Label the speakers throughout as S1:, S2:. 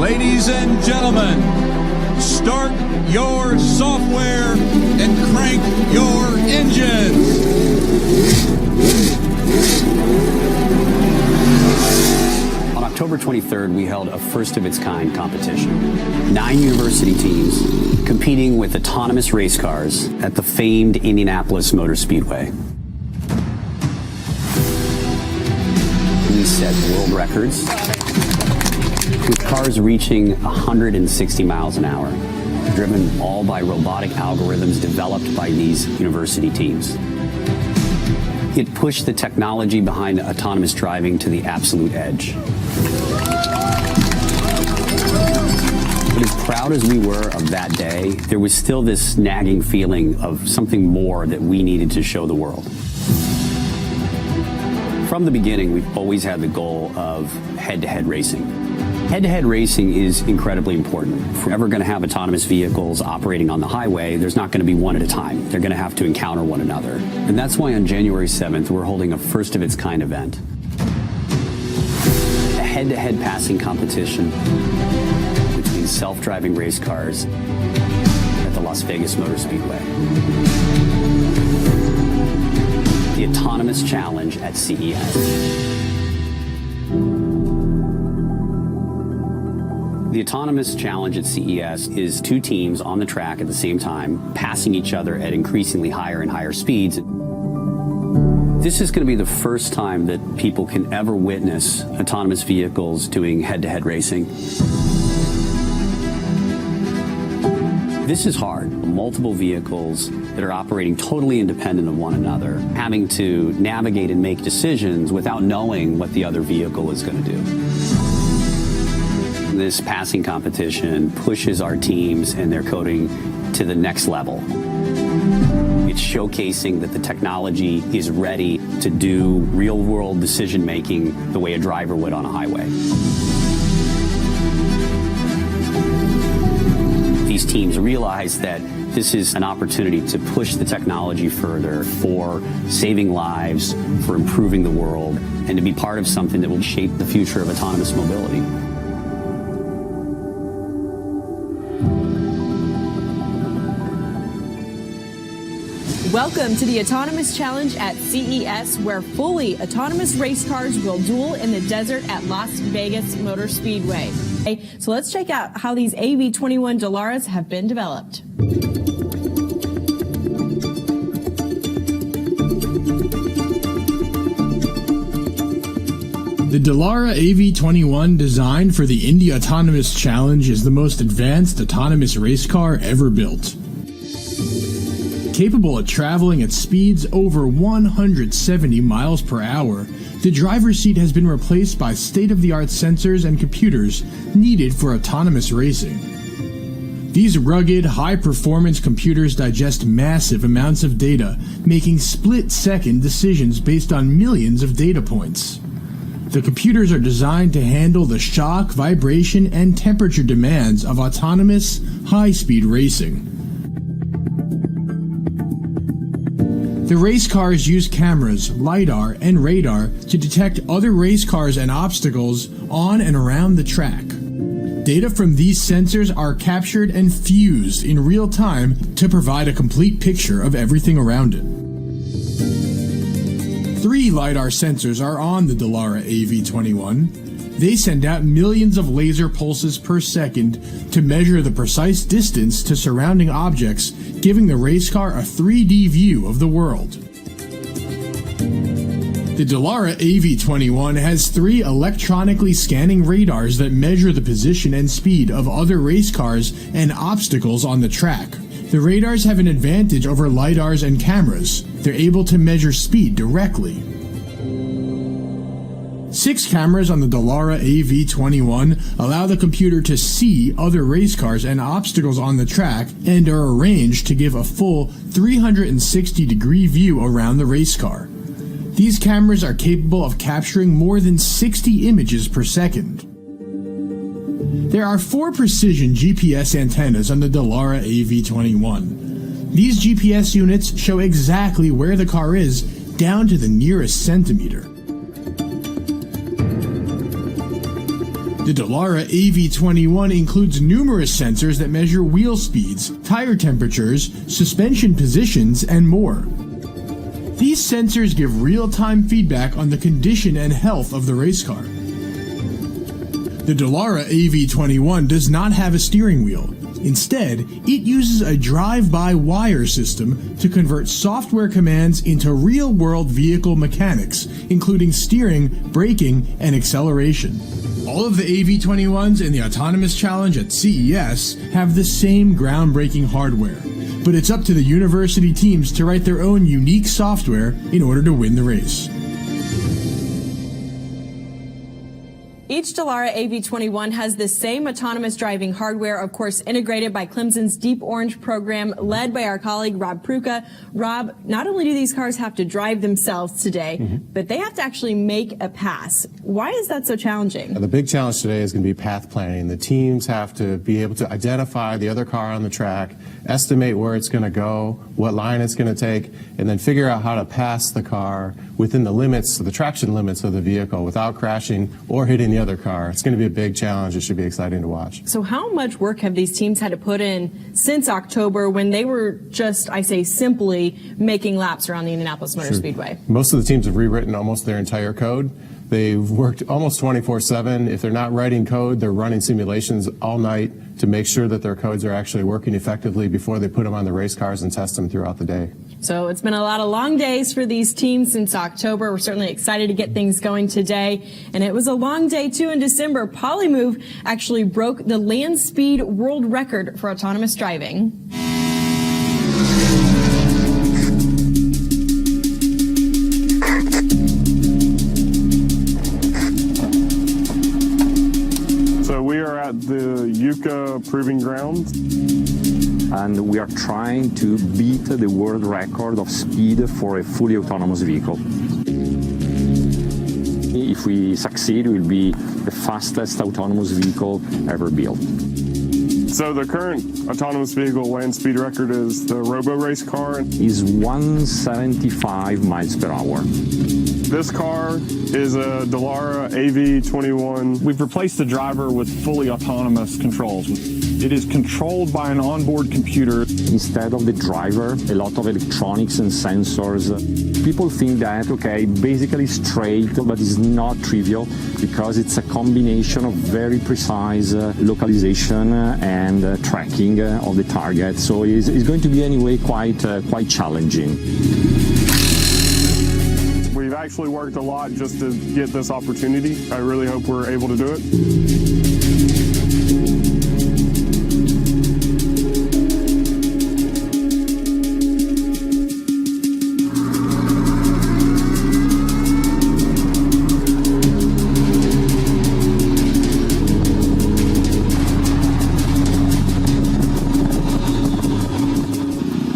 S1: Ladies and gentlemen, start your software and crank your engines.
S2: On October 23rd, we held a first-of-its-kind competition. 9 university teams competing with autonomous race cars at the famed Indianapolis Motor Speedway. We set world records with cars reaching 160 miles an hour, driven all by robotic algorithms developed by these university teams. It pushed the technology behind autonomous driving to the absolute edge. But as proud as we were of that day, there was still this nagging feeling of something more that we needed to show the world. From the beginning, we've always had the goal of head-to-head racing. Head-to-head racing is incredibly important. If we're ever going to have autonomous vehicles operating on the highway, there's not going to be one at a time. They're going to have to encounter one another. And that's why on January 7th, we're holding a first-of-its-kind event. A head-to-head passing competition between self-driving race cars at the Las Vegas Motor Speedway. The Autonomous Challenge at CES. The Autonomous Challenge at CES is 2 teams on the track at the same time, passing each other at increasingly higher and higher speeds. This is going to be the first time that people can ever witness autonomous vehicles doing head-to-head racing. This is hard. Multiple vehicles that are operating totally independent of one another, having to navigate and make decisions without knowing what the other vehicle is going to do. This passing competition pushes our teams and their coding to the next level. It's showcasing that the technology is ready to do real-world decision-making the way a driver would on a highway. These teams realize that this is an opportunity to push the technology further for saving lives, for improving the world, and to be part of something that will shape the future of autonomous mobility.
S3: Welcome to the Autonomous Challenge at CES, where fully autonomous race cars will duel in the desert at Las Vegas Motor Speedway. So let's check out how these AV21 Dalaras have been developed.
S4: The Dalara AV21, designed for the Indy Autonomous Challenge, is the most advanced autonomous race car ever built. Capable of traveling at speeds over 170 miles per hour, the driver's seat has been replaced by state-of-the-art sensors and computers needed for autonomous racing. These rugged, high-performance computers digest massive amounts of data, making split-second decisions based on millions of data points. The computers are designed to handle the shock, vibration, and temperature demands of autonomous, high-speed racing. The race cars use cameras, LiDAR, and radar to detect other race cars and obstacles on and around the track. Data from these sensors are captured and fused in real time to provide a complete picture of everything around it. 3 LiDAR sensors are on the Dalara AV21. They send out millions of laser pulses per second to measure the precise distance to surrounding objects, giving the race car a 3D view of the world. The Dalara AV21 has 3 electronically scanning radars that measure the position and speed of other race cars and obstacles on the track. The radars have an advantage over LiDARs and cameras. They're able to measure speed directly. 6 cameras on the Dalara AV21 allow the computer to see other race cars and obstacles on the track and are arranged to give a full 360-degree view around the race car. These cameras are capable of capturing more than 60 images per second. There are 4 precision GPS antennas on the Dalara AV21. These GPS units show exactly where the car is, down to the nearest centimeter. The Dallara AV21 includes numerous sensors that measure wheel speeds, tire temperatures, suspension positions, and more. These sensors give real-time feedback on the condition and health of the race car. The Dallara AV21 does not have a steering wheel. Instead, it uses a drive-by-wire system to convert software commands into real-world vehicle mechanics, including steering, braking, and acceleration. All of the AV21s in the Autonomous Challenge at CES have the same groundbreaking hardware, but it's up to the university teams to write their own unique software in order to win the race.
S3: Each Dallara AV21 has the same autonomous driving hardware, of course, integrated by Clemson's Deep Orange program, led by our colleague Rob Pruka. Rob, not only do these cars have to drive themselves today, but they have to actually make a pass. Why is that so challenging?
S5: The big challenge today is going to be path planning. The teams have to be able to identify the other car on the track, estimate where it's going to go, what line it's going to take, and then figure out how to pass the car within the limits, the traction limits of the vehicle without crashing or hitting the other car. It's going to be a big challenge. It should be exciting to watch.
S3: So how much work have these teams had to put in since October when they were just, I say simply, making laps around the Indianapolis Motor Speedway?
S5: Most of the teams have rewritten almost their entire code. They've worked almost 24/7. If they're not writing code, they're running simulations all night to make sure that their codes are actually working effectively before they put them on the race cars and test them throughout the day.
S3: So it's been a lot of long days for these teams since October. We're certainly excited to get things going today. And it was a long day, too, in December. Polymove actually broke the land speed world record for autonomous driving.
S6: So we are at the Yucca Proving Ground.
S7: And we are trying to beat the world record of speed for a fully autonomous vehicle. If we succeed, it will be the fastest autonomous vehicle ever built.
S6: So the current autonomous vehicle land speed record is the Robo Race car.
S7: Is 175 miles per hour.
S6: This car is a Dallara AV21.
S8: We've replaced the driver with fully autonomous controls. It is controlled by an onboard computer.
S7: Instead of the driver, a lot of electronics and sensors. People think that, okay, basically straight, but it's not trivial because it's a combination of very precise localization and tracking of the target. So it's going to be anyway quite challenging.
S6: We've actually worked a lot just to get this opportunity. I really hope we're able to do it.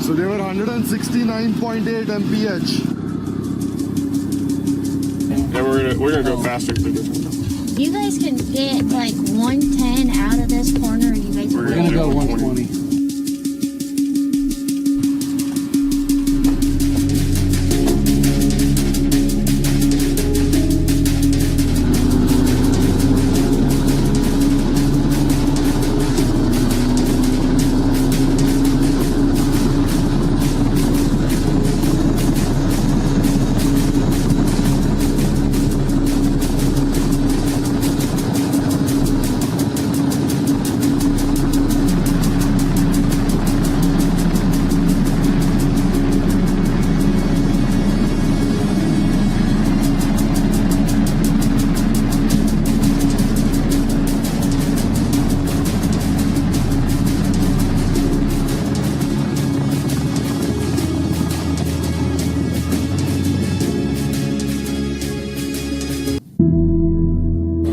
S9: So they were 169.8 mph.
S6: And we're gonna go faster through this one.
S10: You guys can get like 110 out of this corner. You guys
S6: We're gonna go 120.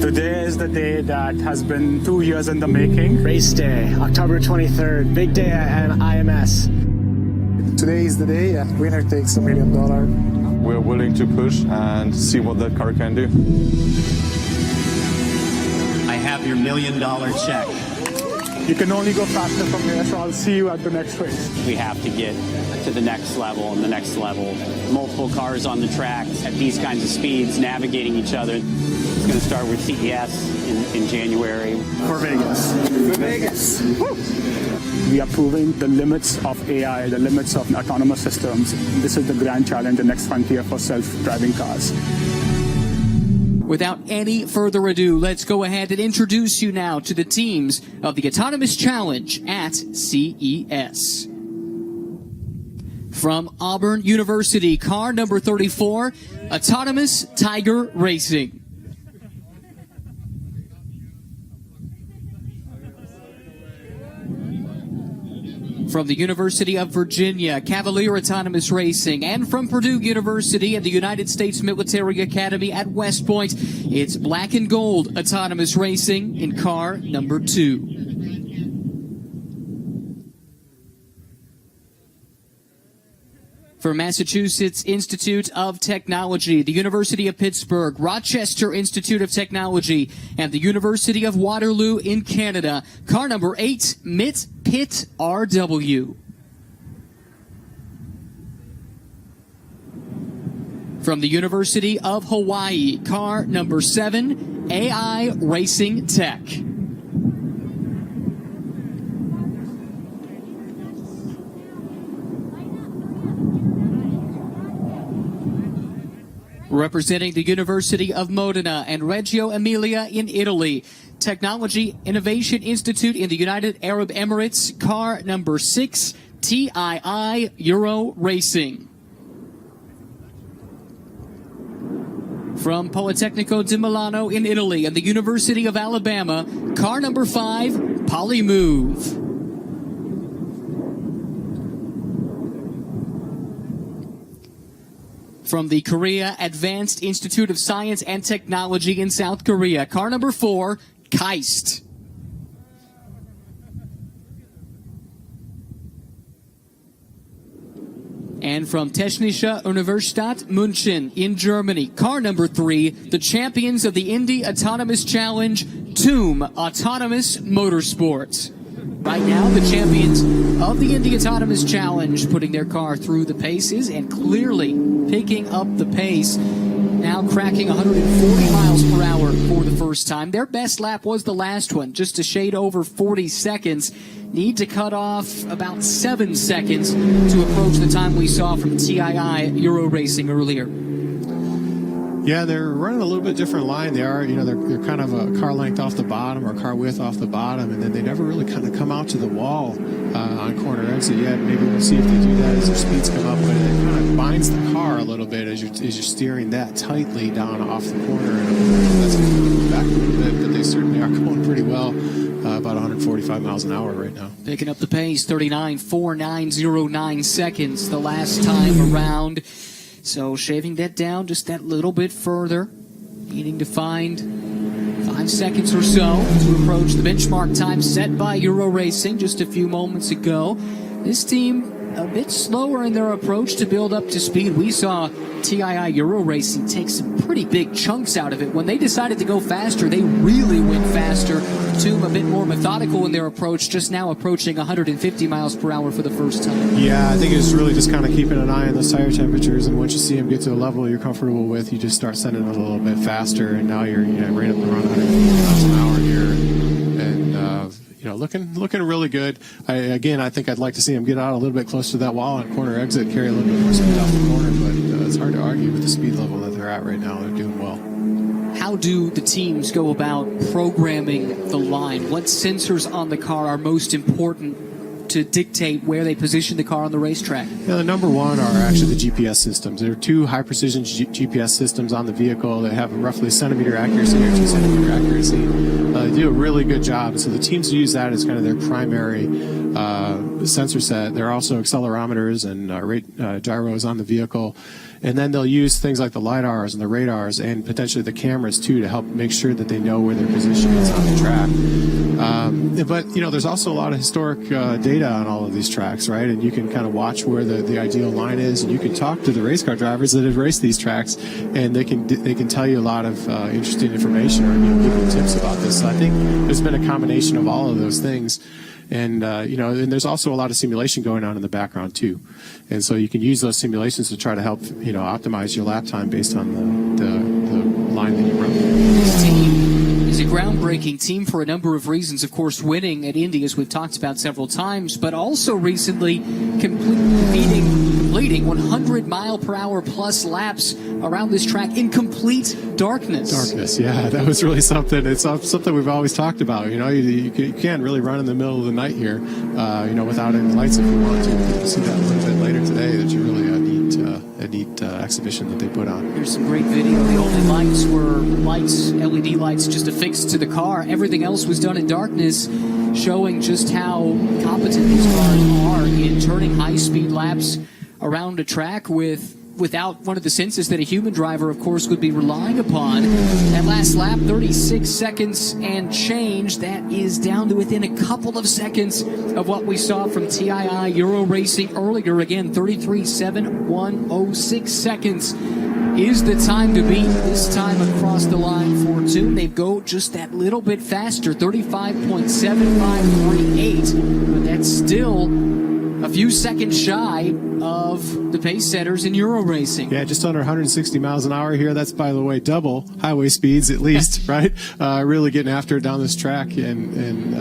S8: Today is the day that has been 2 years in the making. Race day, October 23rd, big day at IMS.
S9: Today is the day. Winner takes $1 million.
S6: We're willing to push and see what that car can do.
S11: I have your $1 million check.
S8: You can only go faster from here, so I'll see you at the next race.
S2: We have to get to the next level and the next level. Multiple cars on the track at these kinds of speeds, navigating each other. going to start with CES in January.
S8: For Vegas.
S9: For Vegas.
S8: We are proving the limits of AI, the limits of autonomous systems. This is the grand challenge, the next frontier for self-driving cars.
S12: Without any further ado, let's go ahead and introduce you now to the teams of the Autonomous Challenge at CES. From Auburn University, car number 34, Autonomous Tiger Racing. From the University of Virginia, Cavalier Autonomous Racing, and from Purdue University and the United States Military Academy at West Point, it's Black and Gold Autonomous Racing in car number 2. For Massachusetts Institute of Technology, the University of Pittsburgh, Rochester Institute of Technology, and the University of Waterloo in Canada, car number 8, Mitt Pitt RW. From the University of Hawaii, car number 7, AI Racing Tech. Representing the University of Modena and Reggio Emilia in Italy, Technology Innovation Institute in the United Arab Emirates, car number 6, TII Euro Racing. From Politecnico di Milano in Italy and the University of Alabama, car number 5, Polymove. From the Korea Advanced Institute of Science and Technology in South Korea, car number 4, KAIST. And from Technische Universität München in Germany, car number 3, the champions of the Indy Autonomous Challenge, TUM Autonomous Motorsport. Right now, the champions of the Indy Autonomous Challenge putting their car through the paces and clearly picking up the pace. Now cracking 140 miles per hour for the first time. Their best lap was the last one, just a shade over 40 seconds. Need to cut off about 7 seconds to approach the time we saw from TII Euro Racing earlier.
S5: Yeah, they're running a little bit different line. They are, they're kind of a car length off the bottom or car width off the bottom, and then they never really kind of come out to the wall on corner exit yet. Maybe we'll see if they do that as their speeds come up, but it kind of binds the car a little bit as you're steering that tightly down off the corner. And that's going to move back a little bit, but they certainly are going pretty well. About 145 miles an hour right now.
S12: Picking up the pace, 39.4909 seconds the last time around. So shaving that down just that little bit further. Needing to find 5 seconds or so to approach the benchmark time set by Euro Racing just a few moments ago. This team a bit slower in their approach to build up to speed. We saw TII Euro Racing take some pretty big chunks out of it. When they decided to go faster, they really went faster. TUM a bit more methodical in their approach, just now approaching 150 miles per hour for the first time.
S5: Yeah, I think it's really just kind of keeping an eye on those tire temperatures, and once you see them get to a level you're comfortable with, you just start sending it a little bit faster, and now you're right up to run 150 miles an hour here, and looking really good. I think I'd like to see him get out a little bit closer to that wall on corner exit, carry a little bit more speed off the corner, but it's hard to argue with the speed level that they're at right now. They're doing well.
S12: How do the teams go about programming the line? What sensors on the car are most important to dictate where they position the car on the racetrack?
S5: Yeah, the number one are actually the GPS systems. There are 2 high-precision GPS systems on the vehicle that have roughly centimeter accuracy or 2 centimeter accuracy. They do a really good job. So the teams use that as kind of their primary sensor set. There are also accelerometers and gyros on the vehicle. And then they'll use things like the LiDARs and the radars and potentially the cameras, too, to help make sure that they know where their position is on the track. But, there's also a lot of historic data on all of these tracks, right? And you can kind of watch where the ideal line is, and you can talk to the race car drivers that have raced these tracks, and they can tell you a lot of interesting information or give you tips about this. So I think there's been a combination of all of those things. And, and there's also a lot of simulation going on in the background, too. And so you can use those simulations to try to help, optimize your lap time based on the line that you run.
S12: groundbreaking team for a number of reasons. Of course, winning at Indy, as we've talked about several times, but also recently completing 100-mile-per-hour plus laps around this track in complete darkness.
S5: Darkness, yeah, that was really something. It's something we've always talked about. You can't really run in the middle of the night here, without any lights if you want to. You'll see that a little bit later today. That's really a neat exhibition that they put on.
S12: Here's some great video. The only lights were LED lights just affixed to the car. Everything else was done in darkness, showing just how competent these cars are in turning high-speed laps around a track without one of the senses that a human driver, of course, would be relying upon. That last lap, 36 seconds and change. That is down to within a couple of seconds of what we saw from TII Euro Racing earlier. Again, 33.7106 seconds is the time to beat, this time across the line for Toom. They go just that little bit faster, 35.7538, but that's still a few seconds shy of the pace setters in Euro Racing.
S5: Yeah, just under 160 miles an hour here. That's, by the way, double highway speeds at least, right? Really getting after it down this track, and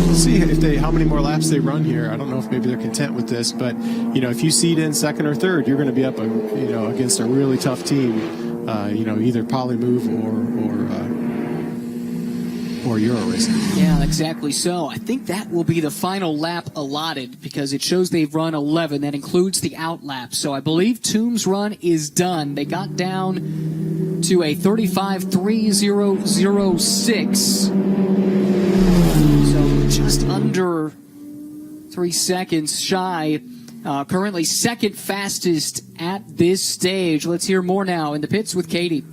S5: we'll see how many more laps they run here. I don't know if maybe they're content with this, but if you seed in second or third, you're going to be up, against a really tough team. Either Polymove or Euro Racing.
S12: Yeah, exactly so. I think that will be the final lap allotted because it shows they've run 11. That includes the out lap. So I believe Toom's run is done. They got down to a 35.3006. So just under 3 seconds shy. Currently second fastest at this stage. Let's hear more now in the pits with Katie.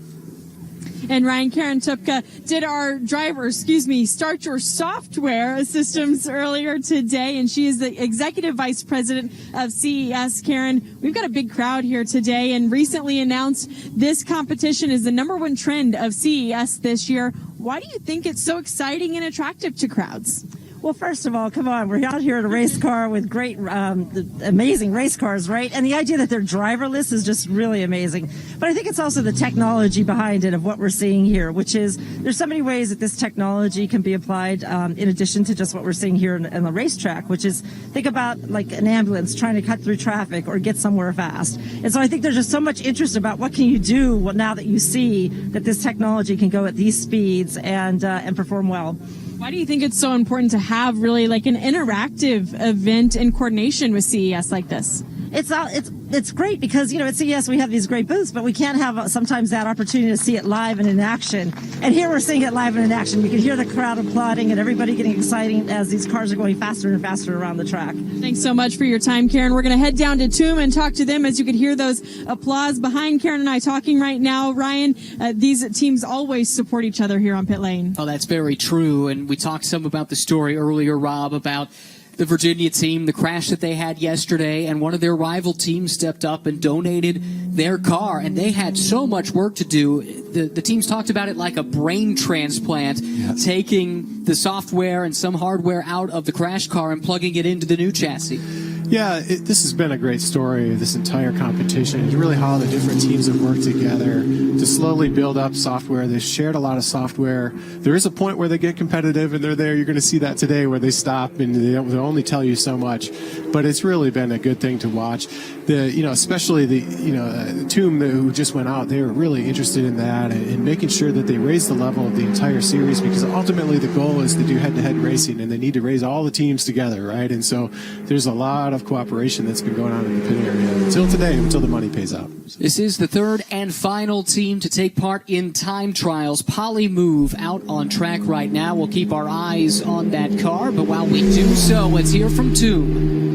S3: And Ryan, Karen Tupka did our driver, start your software systems earlier today, and she is the Executive Vice President of CES. Karen, we've got a big crowd here today, and recently announced this competition is the #1 trend of CES this year. Why do you think it's so exciting and attractive to crowds?
S13: Well, first of all, come on. We're out here at a race car with great, amazing race cars, right? And the idea that they're driverless is just really amazing. But I think it's also the technology behind it of what we're seeing here, which is there's so many ways that this technology can be applied in addition to just what we're seeing here in the racetrack, which is think about like an ambulance trying to cut through traffic or get somewhere fast. And so I think there's just so much interest about what can you do now that you see that this technology can go at these speeds and perform well.
S3: Why do you think it's so important to have really like an interactive event in coordination with CES like this?
S13: It's great because, at CES we have these great booths, but we can't have sometimes that opportunity to see it live and in action. And here we're seeing it live and in action. You can hear the crowd applauding and everybody getting excited as these cars are going faster and faster around the track.
S3: Thanks so much for your time, Karen. We're going to head down to Toom and talk to them as you could hear those applause behind Karen and I talking right now. Ryan, these teams always support each other here on Pit Lane.
S12: Oh, that's very true. And we talked some about the story earlier, Rob, about the Virginia team, the crash that they had yesterday, and one of their rival teams stepped up and donated their car, and they had so much work to do. The teams talked about it like a brain transplant, taking the software and some hardware out of the crash car and plugging it into the new chassis.
S5: Yeah, this has been a great story, this entire competition. It's really how the different teams have worked together to slowly build up software. They've shared a lot of software. There is a point where they get competitive, and they're there. You're going to see that today where they stop, and they'll only tell you so much. But it's really been a good thing to watch. Especially the Toom who just went out, they were really interested in that and making sure that they raise the level of the entire series, because ultimately the goal is to do head-to-head racing, and they need to raise all the teams together, right? And so there's a lot of cooperation that's been going on in the pit area until today, until the money pays out.
S12: This is the third and final team to take part in time trials. Polymove out on track right now. We'll keep our eyes on that car, but while we do so, let's hear from Toom.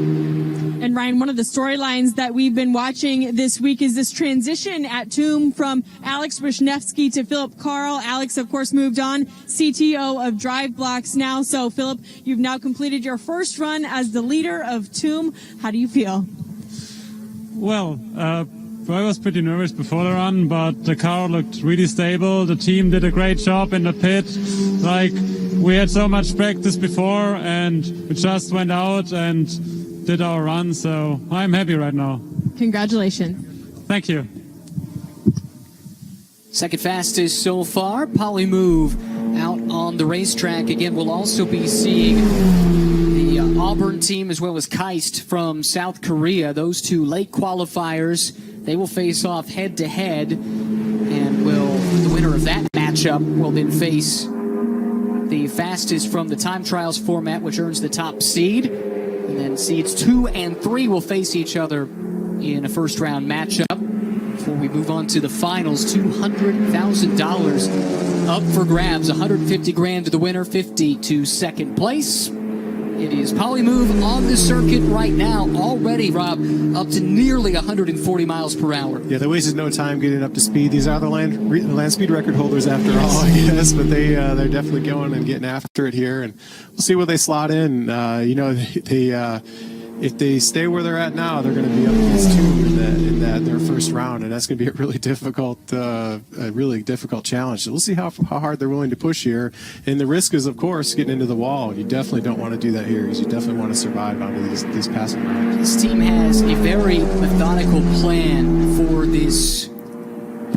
S3: And Ryan, one of the storylines that we've been watching this week is this transition at Toom from Alex Wisniewski to Philip Carl. Alex, of course, moved on, CTO of Drive Blocks now. So, Philip, you've now completed your first run as the leader of Toom. How do you feel?
S14: Well, I was pretty nervous before the run, but the car looked really stable. The team did a great job in the pit. We had so much practice before, and we just went out and did our run, so I'm happy right now.
S3: Congratulations.
S14: Thank you.
S12: Second fastest so far, Polymove out on the racetrack. Again, we'll also be seeing the Auburn team as well as Keist from South Korea. Those two late qualifiers, they will face off head-to-head, and the winner of that matchup will then face the fastest from the time trials format, which earns the top seed. And then seeds 2 and 3 will face each other in a first-round matchup. Before we move on to the finals, $200,000 up for grabs. $150,000 to the winner, $50,000 to second place. It is Polymove on the circuit right now, already, Rob, up to nearly 140 miles per hour.
S15: Yeah, they wasted no time getting up to speed. These are the land speed record holders after all, I guess, but they're definitely going and getting after it here, and we'll see where they slot in. If they stay where they're at now, they're going to be up against two in their first round, and that's going to be a really difficult challenge. So we'll see how hard they're willing to push here. And the risk is, of course, getting into the wall. You definitely don't want to do that here, because you definitely want to survive onto these passing rounds.
S12: This team has a very methodical plan for this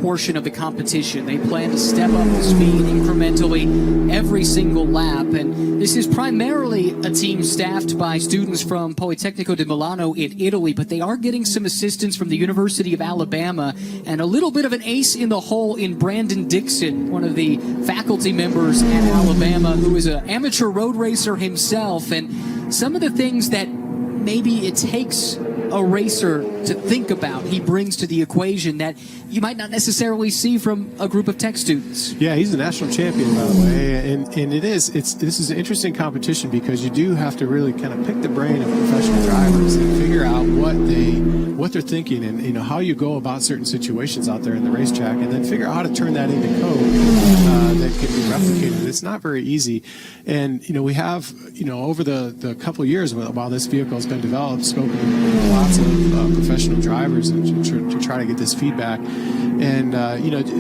S12: portion of the competition. They plan to step up the speed incrementally every single lap, and this is primarily a team staffed by students from Politecnico di Milano in Italy, but they are getting some assistance from the University of Alabama and a little bit of an ace in the hole in Brandon Dixon, one of the faculty members at Alabama, who is an amateur road racer himself. And some of the things that maybe it takes a racer to think about, he brings to the equation that you might not necessarily see from a group of tech students.
S15: Yeah, he's a national champion, by the way, and this is an interesting competition, because you do have to really kind of pick the brain of professional drivers and figure out what they're thinking, and how you go about certain situations out there in the racetrack, and then figure out how to turn that into code that can be replicated. It's not very easy, and we have over the couple of years while this vehicle has been developed, spoken to lots of professional drivers and to try to get this feedback, and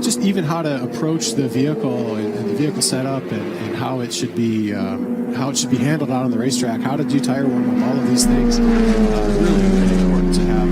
S15: just even how to approach the vehicle and the vehicle setup, and how it should be handled out on the racetrack, how to do tire warm up, all of these things. Really important to have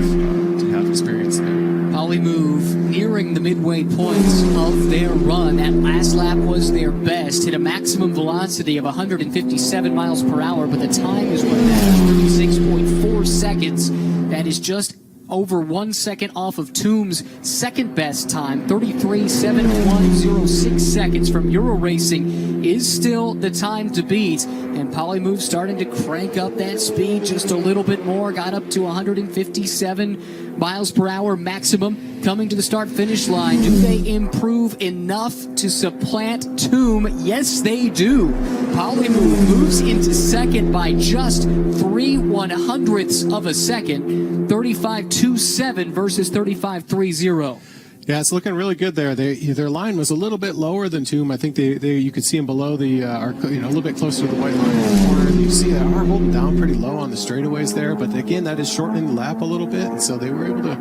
S15: experience there.
S12: Polymove nearing the midway points of their run. That last lap was their best, hit a maximum velocity of 157 miles per hour, but the time is what matters, 36.4 seconds. That is just over 1 second off of Toom's second best time. 33.7106 seconds from Euro Racing is still the time to beat. And Polymove starting to crank up that speed just a little bit more. Got up to 157 miles per hour maximum coming to the start-finish line. Do they improve enough to supplant Toom? Yes, they do. Polymove moves into second by just 0.03 of a second. 35.27 versus 35.30.
S15: Yeah, it's looking really good there. Their line was a little bit lower than Toom. I think you could see them below the, a little bit closer to the white line in the corner. You see they are holding down pretty low on the straightaways there, but again, that is shortening the lap a little bit, and so they were able to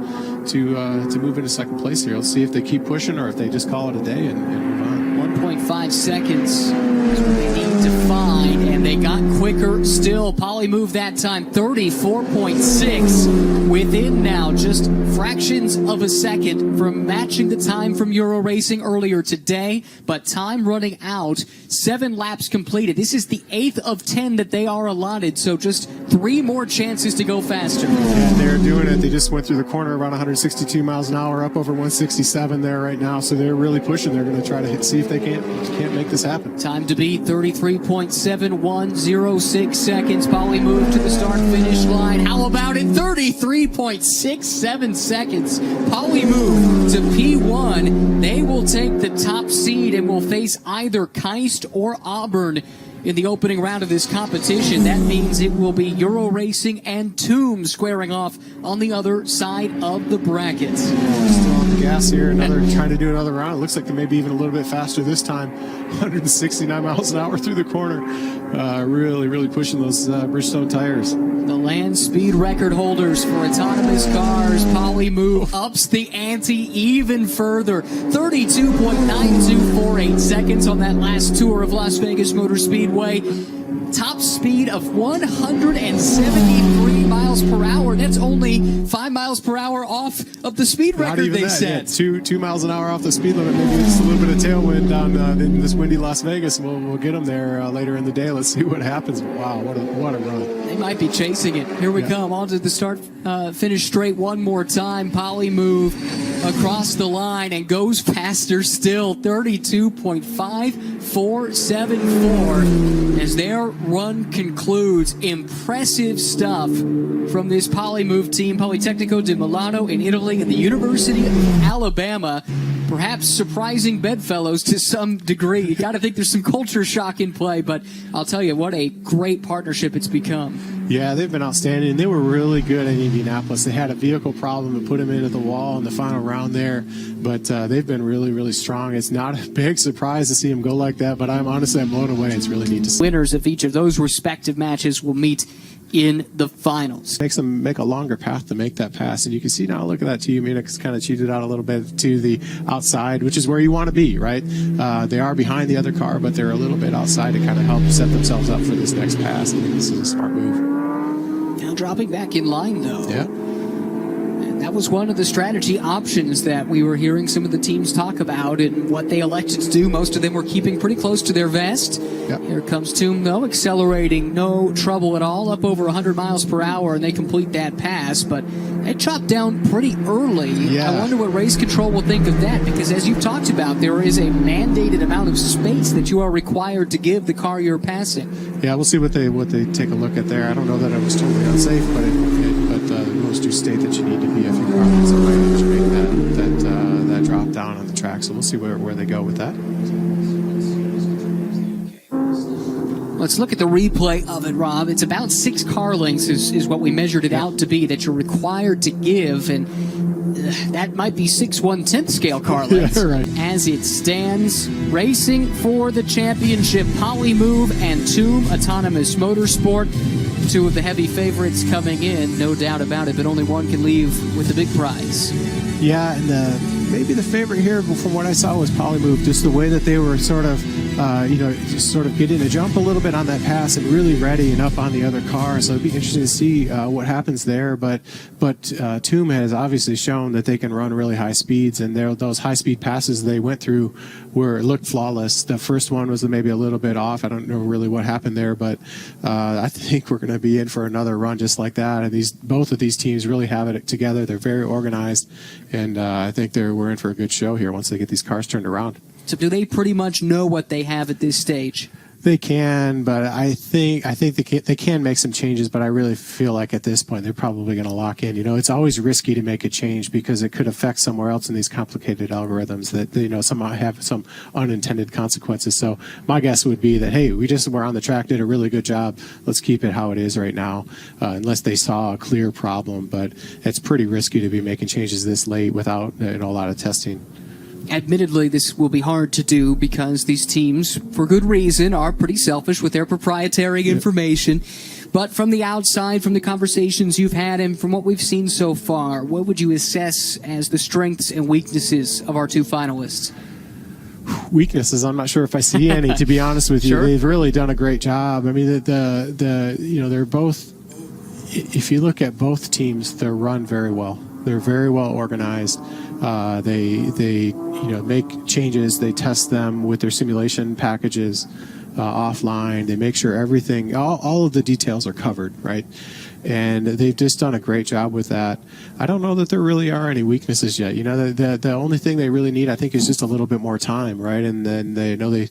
S15: move into second place here. Let's see if they keep pushing or if they just call it a day and move on.
S12: 1.5 seconds is what they need to find, and they got quicker still. Polymove that time 34.6, within now just fractions of a second from matching the time from Euro Racing earlier today, but time running out. 7 laps completed. This is the 8th of 10 that they are allotted, so just 3 more chances to go faster.
S15: And they're doing it. They just went through the corner around 162 miles an hour, up over 167 there right now, so they're really pushing. They're going to try to see if they can't make this happen.
S12: Time to beat 33.7106 seconds. Polymove to the start-finish line. How about it? 33.67 seconds. Polymove to P1. They will take the top seed and will face either Keist or Auburn in the opening round of this competition. That means it will be Euro Racing and Toom squaring off on the other side of the brackets.
S15: Still on the gas here, trying to do another round. It looks like they may be even a little bit faster this time. 169 miles an hour through the corner. Really pushing those Bridgestone tires.
S12: The land speed record holders for autonomous cars. Polymove ups the ante even further. 32.9248 seconds on that last tour of Las Vegas Motor Speedway. top speed of 173 miles per hour. That's only 5 miles per hour off of the speed
S15: Not
S12: record
S15: even
S12: they
S15: that.
S12: set.
S15: Yeah, 2 miles an hour off the speed limit. Maybe just a little bit of tailwind down in this windy Las Vegas. We'll get them there later in the day. Let's see what happens. Wow, what a run.
S12: They might be chasing it. Here we come. On to the start, finish straight one more time. Poly move across the line and goes faster still. 32.5474 as their run concludes. Impressive stuff from this Polymove team, Politecnico di Milano in Italy and the University of Alabama. Perhaps surprising bedfellows to some degree. You got to think there's some culture shock in play, but I'll tell you what a great partnership it's become.
S15: Yeah, they've been outstanding. They were really good in Indianapolis. They had a vehicle problem and put them into the wall in the final round there, but they've been really, really strong. It's not a big surprise to see them go like that, but I'm blown away. It's really neat to see.
S12: Winners of each of those respective matches will meet in the finals.
S15: Makes them make a longer path to make that pass. And you can see now, look at that team. It's kind of cheated out a little bit to the outside, which is where you want to be, right? They are behind the other car, but they're a little bit outside to kind of help set themselves up for this next pass. I think this is a smart move.
S12: Now dropping back in line, though.
S15: Yeah.
S12: That was one of the strategy options that we were hearing some of the teams talk about and what they elected to do. Most of them were keeping pretty close to their vest.
S15: Yep.
S12: Here comes Toom, though, accelerating, no trouble at all, up over 100 miles per hour, and they complete that pass. But they chopped down pretty early.
S15: Yeah.
S12: I wonder what race control will think of that, because as you've talked about, there is a mandated amount of space that you are required to give the car you're passing.
S15: Yeah, we'll see what they take a look at there. I don't know that it was totally unsafe, but the rules do state that you need to be a few car lengths away to make that drop down on the track. So we'll see where they go with that.
S12: Let's look at the replay of it, Rob. It's about 6 car lengths is what we measured it out to be that you're required to give, and that might be 6 1/10 scale car lengths.
S15: Yeah, right.
S12: As it stands, racing for the championship, Polymove and Toom Autonomous Motorsport. 2 of the heavy favorites coming in, no doubt about it, but only one can leave with the big prize.
S15: Yeah, and maybe the favorite here from what I saw was Polymove, just the way that they were sort of getting a jump a little bit on that pass and really ready and up on the other car. So it'd be interesting to see what happens there. But Toom has obviously shown that they can run really high speeds, and those high speed passes they went through looked flawless. The first one was maybe a little bit off. I don't know really what happened there, but I think we're going to be in for another run just like that. And both of these teams really have it together. They're very organized, and I think we're in for a good show here once they get these cars turned around.
S12: So do they pretty much know what they have at this stage?
S15: They can, but I think they can make some changes, but I really feel like at this point they're probably going to lock in. It's always risky to make a change because it could affect somewhere else in these complicated algorithms that some might have some unintended consequences. So my guess would be that, hey, we're on the track, did a really good job. Let's keep it how it is right now, unless they saw a clear problem. But it's pretty risky to be making changes this late without a lot of testing.
S12: Admittedly, this will be hard to do because these teams, for good reason, are pretty selfish with their proprietary information. But from the outside, from the conversations you've had and from what we've seen so far, what would you assess as the strengths and weaknesses of our 2 finalists?
S15: Weaknesses, I'm not sure if I see any, to be honest with you.
S12: Sure.
S15: They've really done a great job. I mean, they're both, if you look at both teams, they're run very well. They're very well organized. They make changes. They test them with their simulation packages offline. They make sure everything, all of the details are covered, right? And they've just done a great job with that. I don't know that there really are any weaknesses yet. The only thing they really need, I think, is just a little bit more time, right? And then they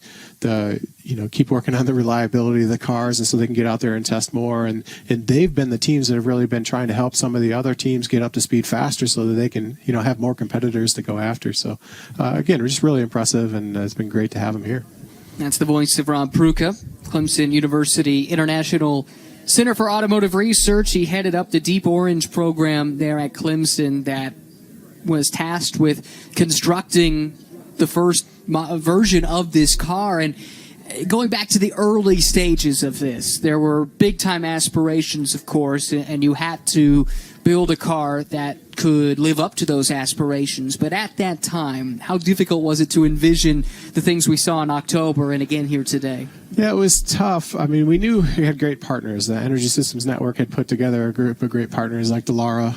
S15: keep working on the reliability of the cars, and so they can get out there and test more. And they've been the teams that have really been trying to help some of the other teams get up to speed faster, so that they can have more competitors to go after. So again, we're just really impressive, and it's been great to have them here.
S12: That's the voice of Rob Pruka, Clemson University International Center for Automotive Research. He headed up the Deep Orange program there at Clemson that was tasked with constructing the first version of this car. And going back to the early stages of this, there were big-time aspirations, of course, and you had to build a car that could live up to those aspirations. But at that time, how difficult was it to envision the things we saw in October and again here today?
S15: Yeah, it was tough. I mean, we knew we had great partners. The Energy Systems Network had put together a group of great partners like Delara,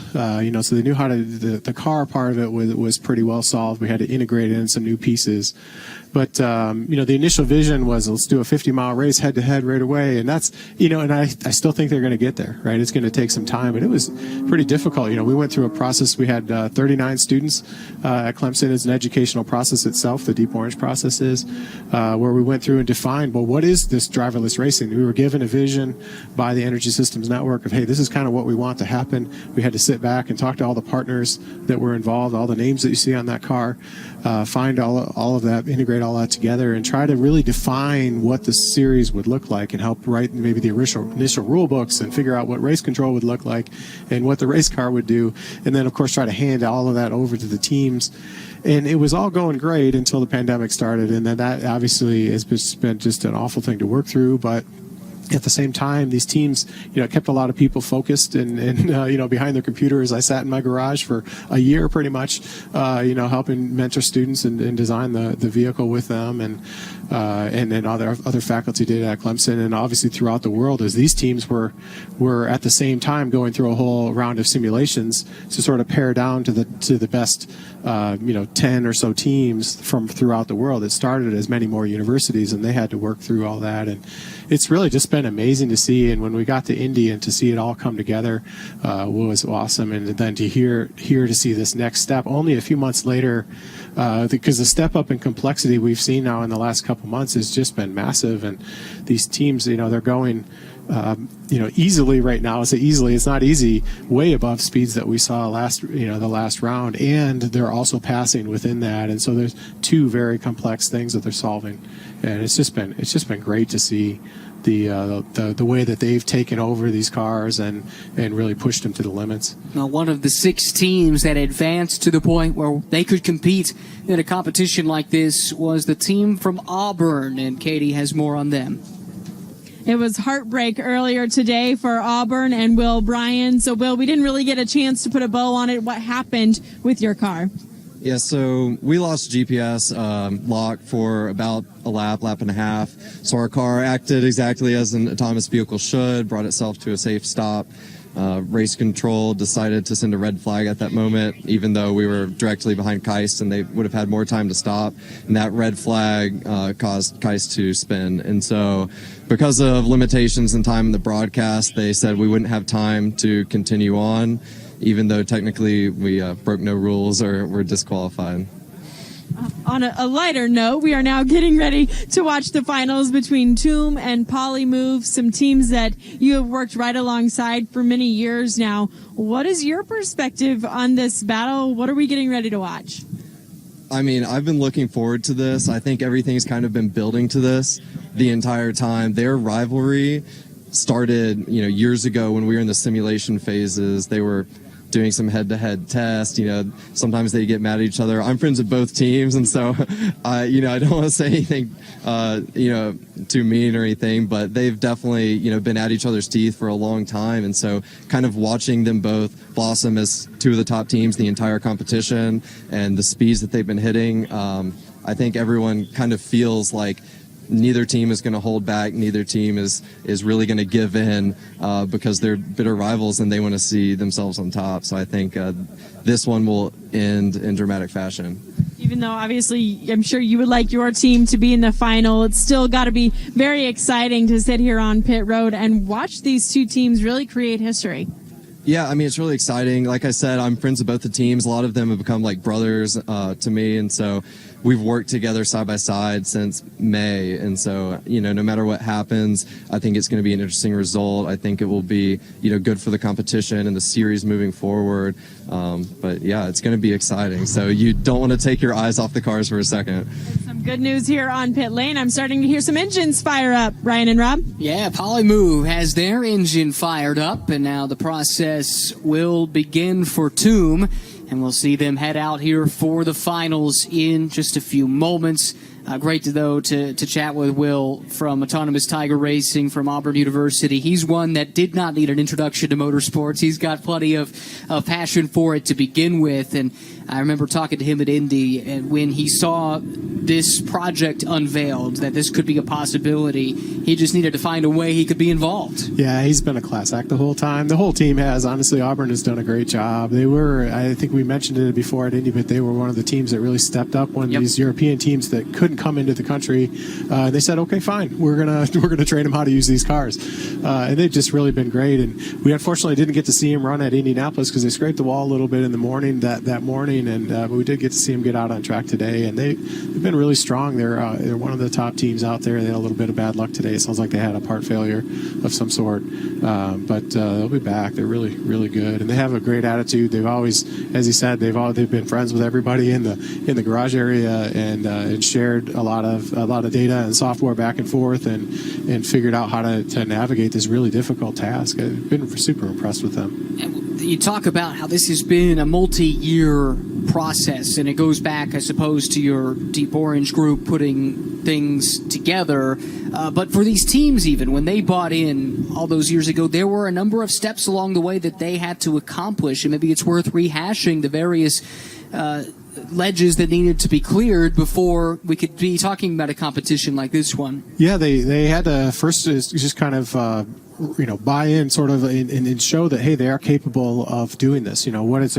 S15: so they knew how to, the car part of it was pretty well solved. We had to integrate in some new pieces. But, the initial vision was let's do a 50-mile race head-to-head right away. And that's, and I still think they're going to get there, right? It's going to take some time. But it was pretty difficult. We went through a process. We had 39 students at Clemson. It's an educational process itself, the Deep Orange process is, where we went through and defined, well, what is this driverless racing? We were given a vision by the Energy Systems Network of, hey, this is kind of what we want to happen. We had to sit back and talk to all the partners that were involved, all the names that you see on that car, find all of that, integrate all that together, and try to really define what the series would look like and help write maybe the initial rule books and figure out what race control would look like and what the race car would do. And then, of course, try to hand all of that over to the teams. And it was all going great until the pandemic started. And then that obviously has been just an awful thing to work through. But at the same time, these teams, kept a lot of people focused and behind their computers. I sat in my garage for a year pretty much, helping mentor students and design the vehicle with them. And then other faculty did at Clemson, and obviously throughout the world, as these teams were at the same time going through a whole round of simulations to sort of pare down to the best 10 or so teams from throughout the world. It started as many more universities, and they had to work through all that. And it's really just been amazing to see. And when we got to Indy and to see it all come together was awesome. And then to see this next step only a few months later, because the step up in complexity we've seen now in the last couple months has just been massive. And these teams, they're going easily right now. I say easily, it's not easy, way above speeds that we saw the last round, and they're also passing within that. And so there's two very complex things that they're solving, and it's just been great to see the way that they've taken over these cars and really pushed them to the limits.
S12: Now, one of the 6 teams that advanced to the point where they could compete in a competition like this was the team from Auburn, and Katie has more on them.
S3: It was heartbreak earlier today for Auburn and Will Bryan. So, Will, we didn't really get a chance to put a bow on it. What happened with your car?
S16: Yeah, so we lost GPS lock for about a lap and a half. So our car acted exactly as an autonomous vehicle should, brought itself to a safe stop. Race control decided to send a red flag at that moment, even though we were directly behind Keist and they would have had more time to stop. And that red flag caused Keist to spin. And so because of limitations in time in the broadcast, they said we wouldn't have time to continue on, even though technically we broke no rules or were disqualified.
S3: On a lighter note, we are now getting ready to watch the finals between Toom and Polymove, some teams that you have worked right alongside for many years now. What is your perspective on this battle? What are we getting ready to watch?
S16: I mean, I've been looking forward to this. I think everything's kind of been building to this the entire time. Their rivalry started, years ago when we were in the simulation phases. They were doing some head-to-head tests. Sometimes they get mad at each other. I'm friends with both teams, and so I don't want to say anything too mean or anything, but they've definitely been at each other's teeth for a long time. And so kind of watching them both blossom as two of the top teams in the entire competition and the speeds that they've been hitting, I think everyone kind of feels like neither team is going to hold back. Neither team is really going to give in because they're bitter rivals and they want to see themselves on top. So I think this one will end in dramatic fashion.
S3: Even though obviously I'm sure you would like your team to be in the final, it's still got to be very exciting to sit here on pit road and watch these two teams really create history.
S16: Yeah, I mean, it's really exciting. Like I said, I'm friends with both the teams. A lot of them have become like brothers to me. And so we've worked together side by side since May. And so, no matter what happens, I think it's going to be an interesting result. I think it will be, good for the competition and the series moving forward. But yeah, it's going to be exciting. So you don't want to take your eyes off the cars for a second.
S3: Some good news here on pit lane. I'm starting to hear some engines fire up. Ryan and Rob?
S12: Yeah, Polymove has their engine fired up, and now the process will begin for Toom, and we'll see them head out here for the finals in just a few moments. Great, though, to chat with Will from Autonomous Tiger Racing from Auburn University. He's one that did not need an introduction to motorsports. He's got plenty of passion for it to begin with. And I remember talking to him at Indy, and when he saw this project unveiled, that this could be a possibility, he just needed to find a way he could be involved.
S15: Yeah, he's been a class act the whole time. The whole team has. Honestly, Auburn has done a great job. They were, I think we mentioned it before at Indy, but they were one of the teams that really stepped up when these European teams that couldn't come into the country, they said, okay, fine, we're gonna train them how to use these cars. And they've just really been great. And we unfortunately didn't get to see him run at Indianapolis because they scraped the wall a little bit in the morning that morning, and but we did get to see him get out on track today, and they've been really strong. They're one of the top teams out there. They had a little bit of bad luck today. It sounds like they had a part failure of some sort, but they'll be back. They're really, really good, and they have a great attitude. They've always, as he said, they've been friends with everybody in the garage area, and shared a lot of data and software back and forth, and figured out how to navigate this really difficult task. I've been super impressed with them.
S12: You talk about how this has been a multi-year process, and it goes back, I suppose, to your Deep Orange group putting things together. But for these teams, even when they bought in all those years ago, there were a number of steps along the way that they had to accomplish, and maybe it's worth rehashing the various ledges that needed to be cleared before we could be talking about a competition like this one.
S15: Yeah, they had to first just kind of buy in sort of and show that, hey, they are capable of doing this. What have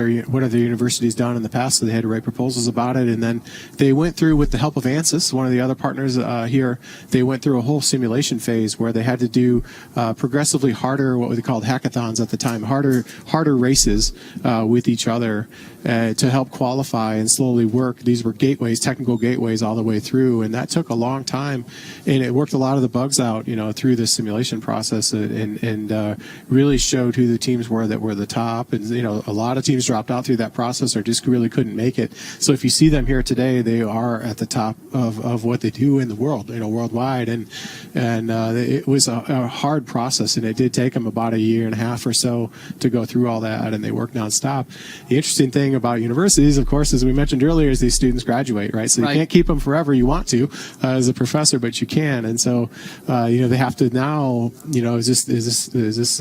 S15: the universities done in the past? So they had to write proposals about it, and then they went through, with the help of ANSYS, one of the other partners here, they went through a whole simulation phase where they had to do progressively harder, what we called hackathons at the time, harder races with each other to help qualify and slowly work. These were gateways, technical gateways all the way through, and that took a long time, and it worked a lot of the bugs out, through the simulation process, and really showed who the teams were that were the top. And a lot of teams dropped out through that process or just really couldn't make it. So if you see them here today, they are at the top of what they do in the world, worldwide. And it was a hard process, and it did take them about a year and a half or so to go through all that, and they worked nonstop. The interesting thing about universities, of course, as we mentioned earlier, is these students graduate, right? So you can't keep them forever. You want to as a professor, but you can. And so they have to now, as this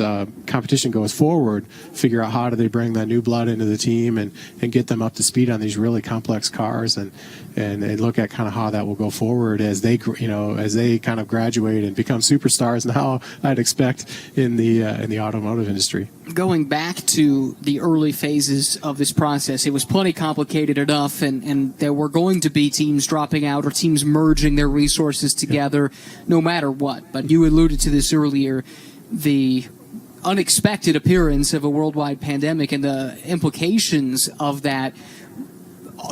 S15: competition goes forward, figure out how do they bring that new blood into the team and get them up to speed on these really complex cars, and look at kind of how that will go forward as they kind of graduate and become superstars now, I'd expect, in the automotive industry.
S12: Going back to the early phases of this process, it was plenty complicated enough, and there were going to be teams dropping out or teams merging their resources together no matter what. But you alluded to this earlier, the unexpected appearance of a worldwide pandemic and the implications of that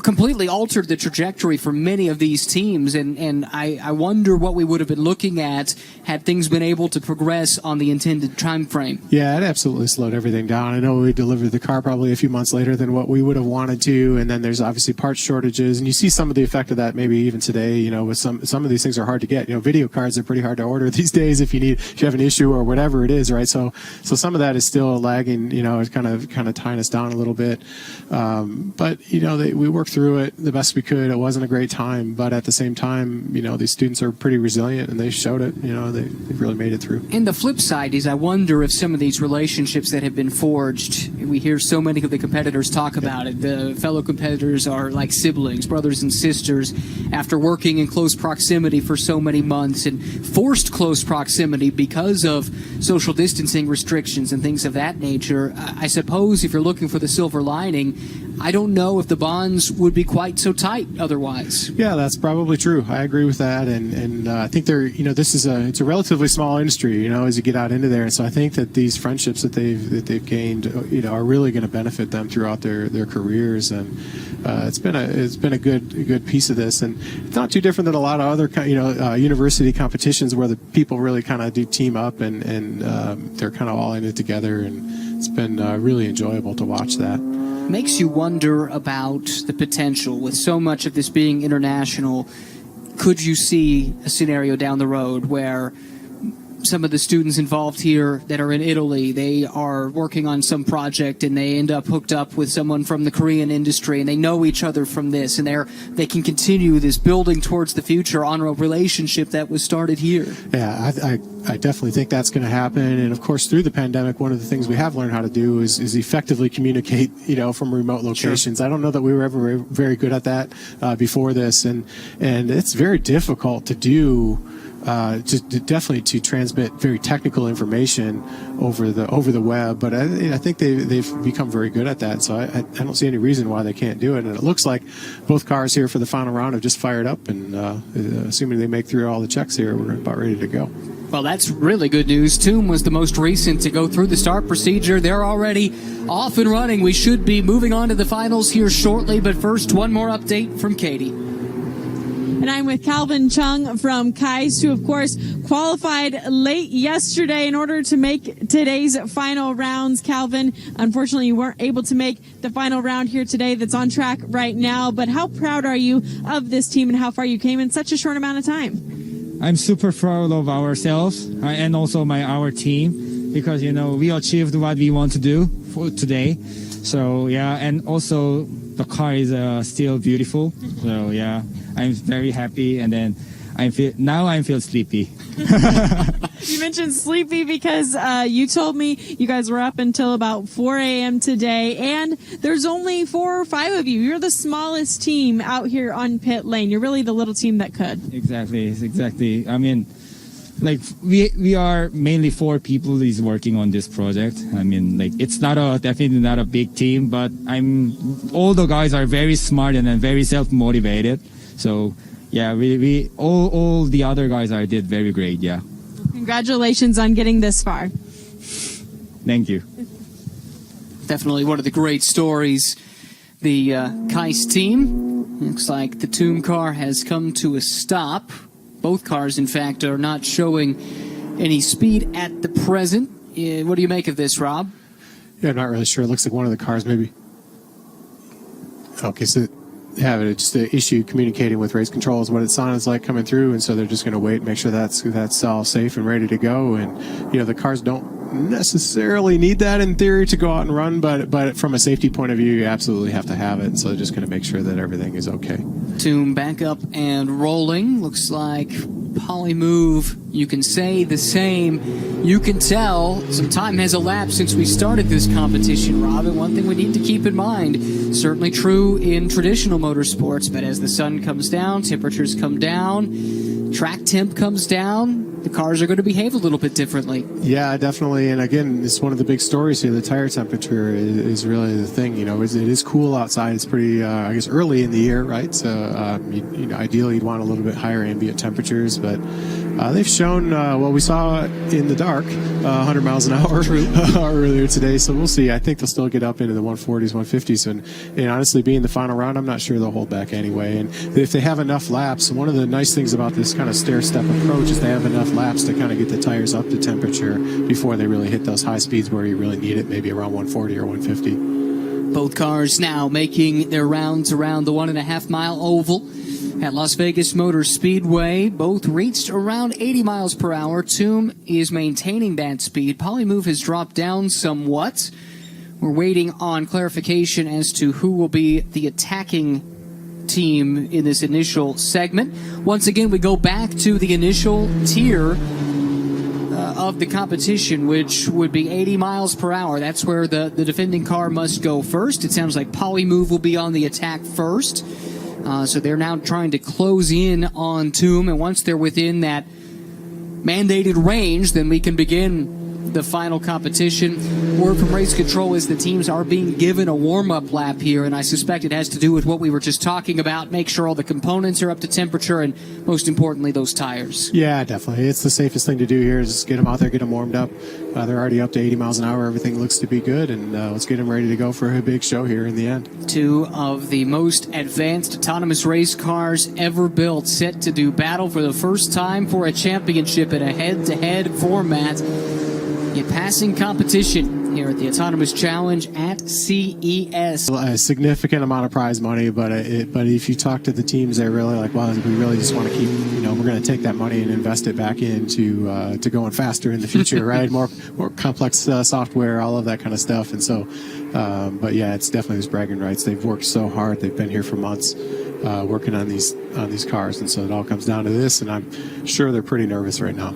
S12: completely altered the trajectory for many of these teams, and I wonder what we would have been looking at had things been able to progress on the intended time frame.
S15: Yeah, it absolutely slowed everything down. I know we delivered the car probably a few months later than what we would have wanted to, and then there's obviously parts shortages, and you see some of the effect of that maybe even today. With some of these things are hard to get. Video cards are pretty hard to order these days if you have an issue or whatever it is, right? So some of that is still lagging. It's kind of tying us down a little bit, but we worked through it the best we could. It wasn't a great time, but at the same time, these students are pretty resilient, and they showed it. They've really made it through.
S12: And the flip side is, I wonder if some of these relationships that have been forged, we hear so many of the competitors talk about it. The fellow competitors are like siblings, brothers and sisters, after working in close proximity for so many months and forced close proximity because of social distancing restrictions and things of that nature. I suppose if you're looking for the silver lining, I don't know if the bonds would be quite so tight otherwise.
S15: Yeah, that's probably true. I agree with that, and I think it's a relatively small industry, as you get out into there, and so I think that these friendships that they've gained, are really going to benefit them throughout their careers, and it's been a good piece of this, and it's not too different than a lot of other university competitions where the people really kind of do team up and they're kind of all in it together, and it's been really enjoyable to watch that.
S12: Makes you wonder about the potential with so much of this being international. Could you see a scenario down the road where some of the students involved here that are in Italy, they are working on some project and they end up hooked up with someone from the Korean industry and they know each other from this and they can continue this building towards the future on a relationship that was started here.
S15: Yeah, I definitely think that's going to happen. And of course, through the pandemic, one of the things we have learned how to do is effectively communicate, from remote locations. Sure. I don't know that we were ever very good at that before this, and it's very difficult to do. Definitely to transmit very technical information over the web, but I think they've become very good at that. So I don't see any reason why they can't do it. And it looks like both cars here for the final round have just fired up, and assuming they make through all the checks here, we're about ready to go.
S12: Well, that's really good news. Toom was the most recent to go through the start procedure. They're already off and running. We should be moving on to the finals here shortly, but first, one more update from Katie.
S3: And I'm with Calvin Chung from KAIST, who, of course, qualified late yesterday in order to make today's final rounds. Calvin, unfortunately, you weren't able to make the final round here today that's on track right now. But how proud are you of this team and how far you came in such a short amount of time?
S17: I'm super proud of ourselves and also our team because, we achieved what we want to do for today. So, yeah, and also the car is still beautiful. So, yeah. I'm very happy, and then I feel sleepy.
S3: You mentioned sleepy because you told me you guys were up until about 4 a.m. today, and there's only 4 or 5 of you. You're the smallest team out here on pit lane. You're really the little team that could.
S17: Exactly. I mean, we are mainly 4 people is working on this project. I mean, it's definitely not a big team, but all the guys are very smart and very self-motivated. So, yeah, we all the other guys did very great, yeah.
S3: Congratulations on getting this far.
S17: Thank you.
S12: Definitely one of the great stories. The KAIST team, looks like the Toom car has come to a stop. Both cars, in fact, are not showing any speed at the present. What do you make of this, Rob?
S15: Yeah, I'm not really sure. It looks like one of the cars maybe. Okay, so it's the issue communicating with race control is what it sounds like coming through, and so they're just going to wait and make sure that's all safe and ready to go. And the cars don't necessarily need that in theory to go out and run, but from a safety point of view, you absolutely have to have it. And so they're just going to make sure that everything is okay.
S12: Toom back up and rolling. Looks like Polymove, you can say the same. You can tell some time has elapsed since we started this competition, Rob, and one thing we need to keep in mind, certainly true in traditional motorsports, but as the sun comes down, temperatures come down, track temp comes down, the cars are going to behave a little bit differently.
S15: Yeah, definitely. And again, it's one of the big stories here. The tire temperature is really the thing. It is cool outside. It's pretty, early in the year, right? So, ideally, you'd want a little bit higher ambient temperatures, but they've shown, we saw in the dark 100 miles an hour earlier today, so we'll see. I think they'll still get up into the 140s, 150s, and honestly, being the final round, I'm not sure they'll hold back anyway. And if they have enough laps, one of the nice things about this kind of stair-step approach is they have enough laps to kind of get the tires up to temperature before they really hit those high speeds where you really need it, maybe around 140 or 150.
S12: Both cars now making their rounds around the 1.5-mile oval at Las Vegas Motor Speedway. Both reached around 80 miles per hour. Toom is maintaining that speed. Polymove has dropped down somewhat. We're waiting on clarification as to who will be the attacking team in this initial segment. Once again, we go back to the initial tier of the competition, which would be 80 miles per hour. That's where the defending car must go first. It sounds like Polymove will be on the attack first. So they're now trying to close in on Toom, and once they're within that mandated range, then we can begin the final competition. Word from race control is the teams are being given a warm-up lap here, and I suspect it has to do with what we were just talking about, make sure all the components are up to temperature, and most importantly, those tires.
S15: Yeah, definitely. It's the safest thing to do here is just get them out there, get them warmed up. They're already up to 80 miles an hour. Everything looks to be good, and let's get them ready to go for a big show here in the end. 2 of the most advanced autonomous race cars ever built, set to do battle for the first time for a championship in a head-to-head format.
S12: a passing competition here at the Autonomous Challenge at CES.
S15: A significant amount of prize money, but if you talk to the teams, they're really like, well, we really just want to keep, we're going to take that money and invest it back into to going faster in the future, right? More complex software, all of that kind of stuff. And so, but yeah, it's definitely these bragging rights. They've worked so hard. They've been here for months working on these cars, and so it all comes down to this. And I'm sure they're pretty nervous right now.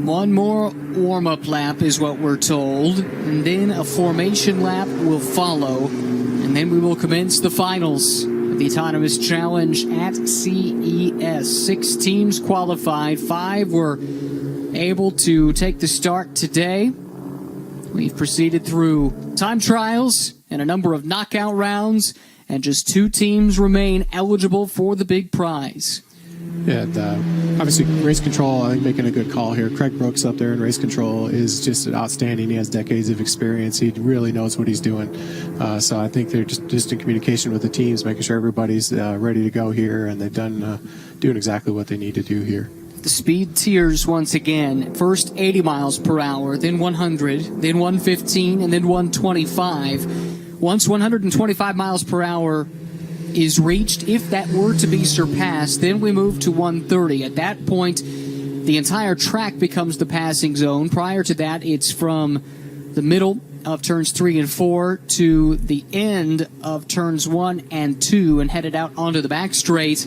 S12: One more warm-up lap is what we're told, and then a formation lap will follow, and then we will commence the finals of the Autonomous Challenge at CES. 6 teams qualified. 5 were able to take the start today. We've proceeded through time trials and a number of knockout rounds, and just 2 teams remain eligible for the big prize.
S15: Yeah, obviously race control, I think making a good call here. Craig Brooks up there in race control is just outstanding. He has decades of experience. He really knows what he's doing. So I think they're just in communication with the teams, making sure everybody's ready to go here, and they've doing exactly what they need to do here.
S12: The speed tiers once again. First 80 miles per hour, then 100, then 115, and then 125. Once 125 miles per hour is reached, if that were to be surpassed, then we move to 130. At that point, the entire track becomes the passing zone. Prior to that, it's from the middle of turns 3 and 4 to the end of turns 1 and 2 and headed out onto the back straight.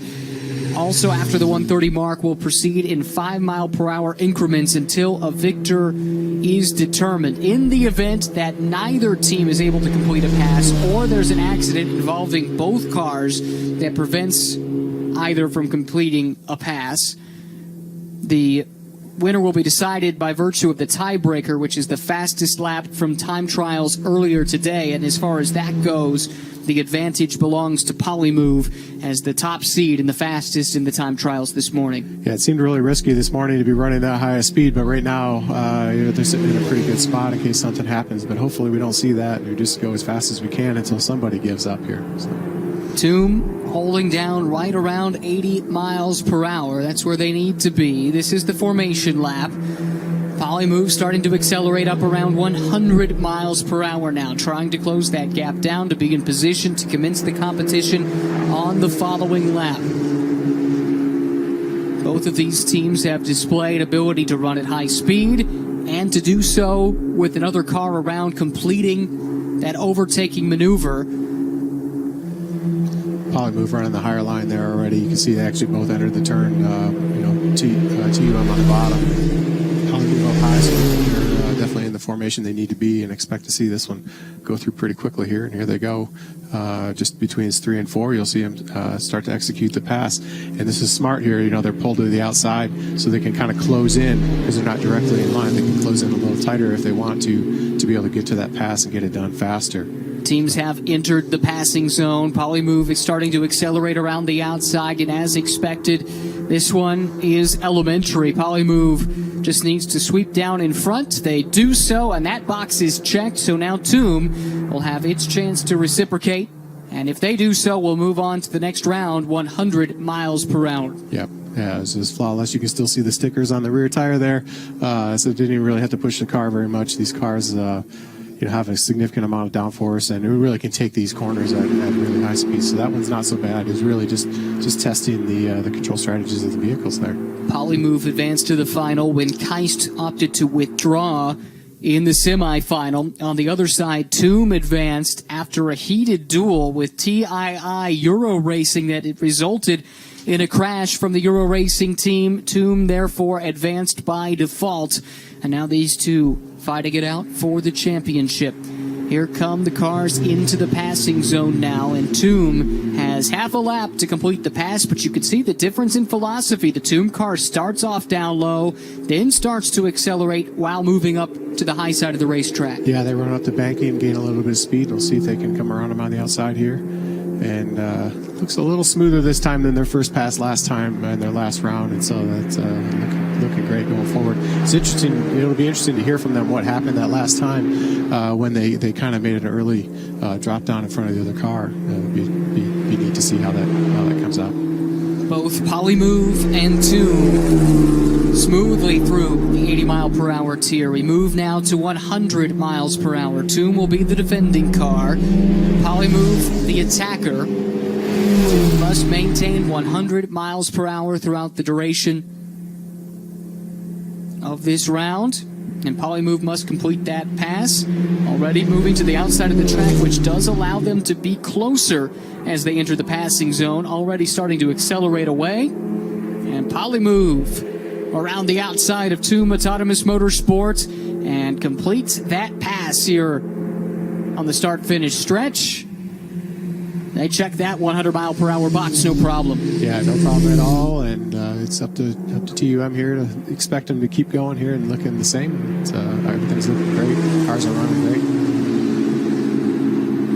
S12: Also, after the 130 mark, we'll proceed in 5-mile-per-hour increments until a victor is determined. In the event that neither team is able to complete a pass, or there's an accident involving both cars that prevents either from completing a pass, the winner will be decided by virtue of the tiebreaker, which is the fastest lap from time trials earlier today. And as far as that goes, the advantage belongs to Polymove as the top seed and the fastest in the time trials this morning.
S15: Yeah, it seemed really risky this morning to be running that high a speed, but right now they're sitting in a pretty good spot in case something happens. But hopefully we don't see that. We just go as fast as we can until somebody gives up here. So.
S12: Toom holding down right around 80 miles per hour. That's where they need to be. This is the formation lap. Polymove starting to accelerate up around 100 miles per hour now, trying to close that gap down to be in position to commence the competition on the following lap. Both of these teams have displayed ability to run at high speed and to do so with another car around completing that overtaking maneuver.
S15: Polymove running the higher line there already. You can see they actually both entered the turn, TUM on the bottom. Polymove up high, so they're definitely in the formation they need to be, and expect to see this one go through pretty quickly here. And here they go. Just between 3 and 4, you'll see them start to execute the pass. And this is smart here. They're pulled to the outside so they can kind of close in because they're not directly in line. They can close in a little tighter if they want to be able to get to that pass and get it done faster.
S12: Teams have entered the passing zone. Polymove is starting to accelerate around the outside, and as expected, this one is elementary. Polymove just needs to sweep down in front. They do so, and that box is checked, so now Toom will have its chance to reciprocate, and if they do so, we'll move on to the next round, 100 miles per hour.
S15: Yep. Yeah, this is flawless. You can still see the stickers on the rear tire there, so it didn't even really have to push the car very much. These cars have a significant amount of downforce, and it really can take these corners at really high speeds. So that one's not so bad. It's really just testing the control strategies of the vehicles there.
S12: Polymove advanced to the final when Keist opted to withdraw in the semifinal. On the other side, Toom advanced after a heated duel with TII Euro Racing that it resulted in a crash from the Euro Racing team. Toom therefore advanced by default, and now these two fighting it out for the championship. Here come the cars into the passing zone now, and Toom has half a lap to complete the pass, but you can see the difference in philosophy. The Toom car starts off down low, then starts to accelerate while moving up to the high side of the racetrack.
S15: Yeah, they run up the banking, gain a little bit of speed. We'll see if they can come around them on the outside here. And looks a little smoother this time than their first pass last time in their last round, and so that's looking great going forward. It's interesting. It'll be interesting to hear from them what happened that last time when they kind of made an early drop down in front of the other car. It'll be neat to see how that comes out.
S12: Both Polymove and Toom smoothly through the 80-mile-per-hour tier. We move now to 100 miles per hour. Toom will be the defending car. Polymove, the attacker. Toom must maintain 100 miles per hour throughout the duration of this round. And Polymove must complete that pass. Already moving to the outside of the track, which does allow them to be closer as they enter the passing zone. Already starting to accelerate away. And Polymove around the outside of Toom Autonomous Motorsports and complete that pass here on the start-finish stretch. They check that 100-mile-per-hour box, no problem.
S15: Yeah, no problem at all, and it's up to TUM here to expect them to keep going here and looking the same. Everything's looking great. Cars are running great.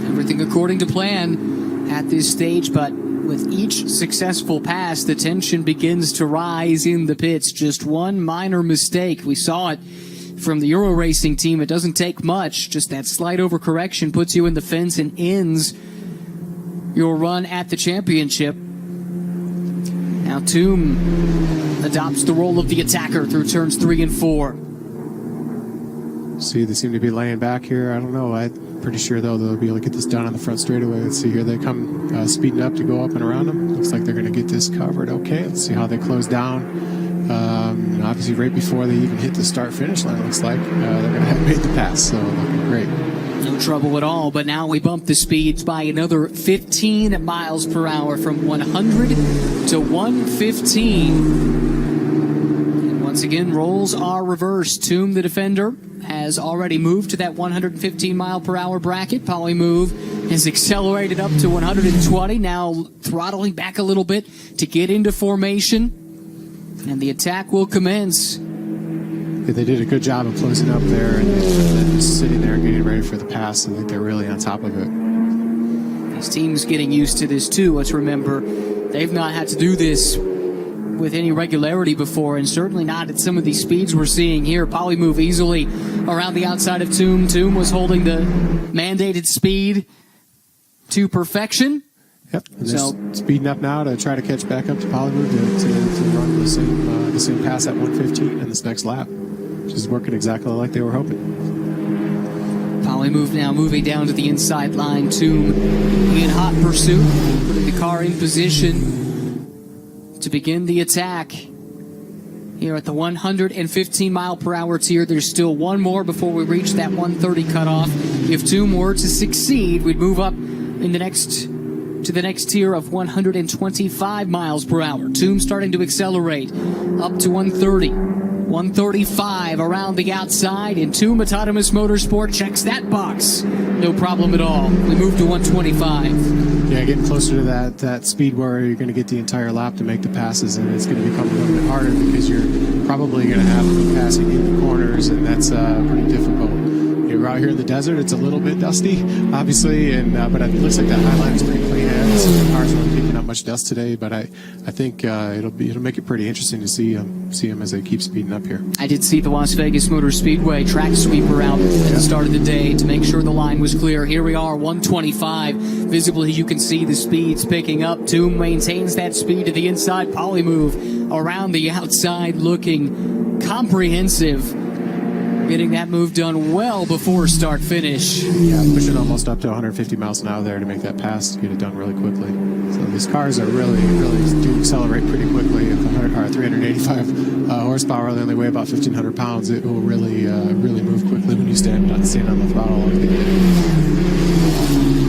S12: Everything according to plan at this stage, but with each successful pass, the tension begins to rise in the pits. Just one minor mistake. We saw it from the Euro Racing team. It doesn't take much. Just that slight overcorrection puts you in the fence and ends your run at the championship. Now Toom adopts the role of the attacker through turns 3 and 4.
S15: See, they seem to be laying back here. I don't know. I'm pretty sure, though, they'll be able to get this done on the front straightaway. Let's see here. They come speeding up to go up and around them. Looks like they're going to get this covered okay. Let's see how they close down. Obviously, right before they even hit the start-finish line, looks like they're going to have made the pass. So looking great.
S12: No trouble at all, but now we bump the speeds by another 15 miles per hour from 100 to 115. And once again, roles are reversed. Toom, the defender, has already moved to that 115 mile per hour bracket. Polymove has accelerated up to 120, now throttling back a little bit to get into formation. And the attack will commence.
S15: They did a good job of closing up there and then just sitting there and getting ready for the pass. I think they're really on top of it.
S12: These teams getting used to this too. Let's remember, they've not had to do this with any regularity before, and certainly not at some of these speeds we're seeing here. Polymove easily around the outside of Toom. Toom was holding the mandated speed to perfection.
S15: Yep, and so speeding up now to try to catch back up to Polymove to run the same pass at 115 in this next lap, which is working exactly like they were hoping.
S12: Polymove now moving down to the inside line. Toom in hot pursuit, putting the car in position to begin the attack. Here at the 115 mile per hour tier, there's still one more before we reach that 130 cutoff. If Toom were to succeed, we'd move up in the next tier of 125 miles per hour. Toom starting to accelerate up to 130, 135 around the outside, and Toom Autonomous Motorsport checks that box. No problem at all. We move to 125.
S15: Yeah, getting closer to that speed where you're going to get the entire lap to make the passes, and it's going to become a little bit harder because you're probably going to have to be passing in the corners, and that's pretty difficult. You're out here in the desert, it's a little bit dusty, obviously, and but it looks like that high line is pretty clean. The cars aren't picking up much dust today, but I think it'll make it pretty interesting to see them as they keep speeding up here.
S12: I did see the Las Vegas Motor Speedway track sweeper out at the start of the day to make sure the line was clear. Here we are, 125. Visibly, you can see the speeds picking up. Toom maintains that speed to the inside. Polymove around the outside, looking comprehensive. Getting that move done well before start-finish.
S15: Yeah, pushing almost up to 150 miles an hour there to make that pass, to get it done really quickly. So these cars are really do accelerate pretty quickly. At 385 horsepower, they only weigh about 1,500 pounds. It will really move quickly when you stand on the throttle like they did.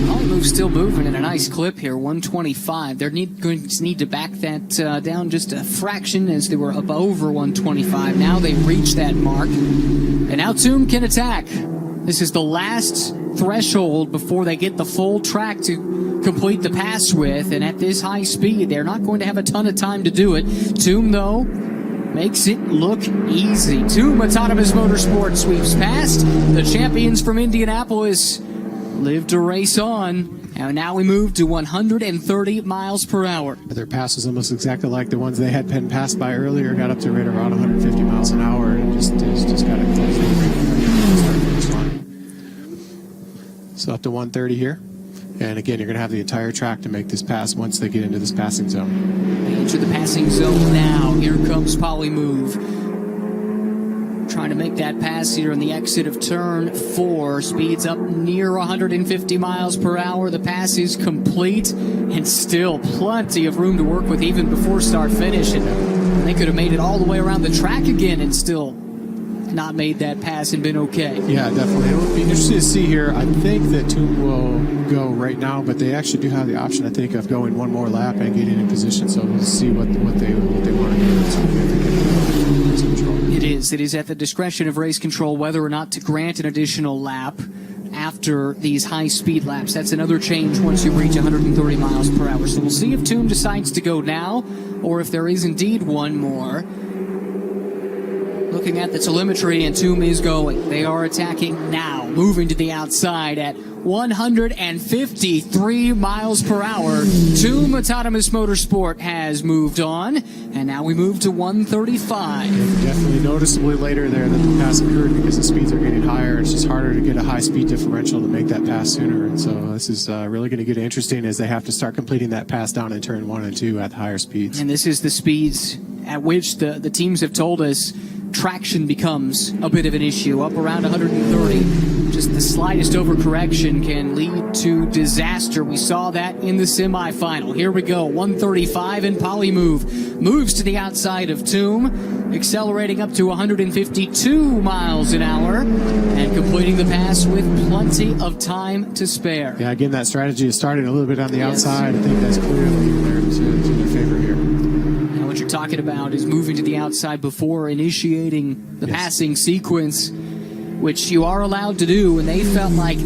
S12: Polymove still moving at a nice clip here, 125. They're going to need to back that down just a fraction as they were up over 125. Now they reach that mark. And now Toom can attack. This is the last threshold before they get the full track to complete the pass with. And at this high speed, they're not going to have a ton of time to do it. Toom, though, makes it look easy. Toom Autonomous Motorsport sweeps past. The champions from Indianapolis live to race on. And now we move to 130 miles per hour.
S15: Their pass was almost exactly like the ones they had been passed by earlier. Got up to right around 150 miles an hour and just got it close to the finish line. So up to 130 here. And again, you're going to have the entire track to make this pass once they get into this passing zone.
S12: They enter the passing zone now. Here comes Polymove. trying to make that pass here in the exit of turn 4. Speeds up near 150 miles per hour. The pass is complete, and still plenty of room to work with even before start finish. And they could have made it all the way around the track again and still not made that pass and been okay.
S15: Yeah, definitely. It would be interesting to see here. I think that Toom will go right now, but they actually do have the option, I think, of going one more lap and getting in position. So we'll see what they want to do.
S12: It is at the discretion of race control whether or not to grant an additional lap after these high-speed laps. That's another change once you reach 130 miles per hour. So we'll see if Toom decides to go now or if there is indeed one more. Looking at the telemetry, and Toom is going. They are attacking now, moving to the outside at 153 miles per hour. Toom Autonomous Motorsport has moved on, and now we move to 135.
S15: Definitely noticeably later there that the pass occurred because the speeds are getting higher. It's just harder to get a high-speed differential to make that pass sooner. And so this is really going to get interesting as they have to start completing that pass down in turn 1 and 2 at the higher speeds.
S12: And this is the speeds at which the teams have told us traction becomes a bit of an issue, up around 130. Just the slightest overcorrection can lead to disaster. We saw that in the semifinal. Here we go, 135, and Polymove moves to the outside of Toom, accelerating up to 152 miles an hour and completing the pass with plenty of time to spare.
S15: Yeah, again, that strategy is starting a little bit on the outside. I think that's clearly there to their favor here.
S12: What you're talking about is moving to the outside before initiating the passing sequence, which you are allowed to do, and they felt like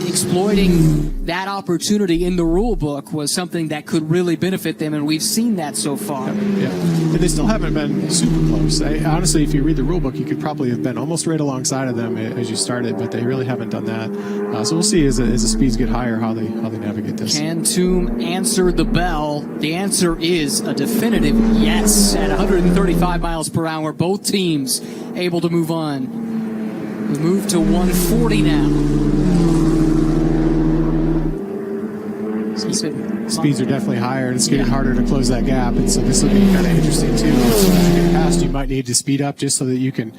S12: exploiting that opportunity in the rule book was something that could really benefit them, and we've seen that so far.
S15: Yeah, and they still haven't been super close. Honestly, if you read the rule book, you could probably have been almost right alongside of them as you started, but they really haven't done that. So we'll see as the speeds get higher how they navigate this.
S12: Can Toom answer the bell? The answer is a definitive yes. At 135 miles per hour, both teams able to move on. We move to 140 now.
S15: Speeds are definitely higher, and it's getting harder to close that gap, and so this will be kind of interesting too. So as you get past, you might need to speed up just so that you can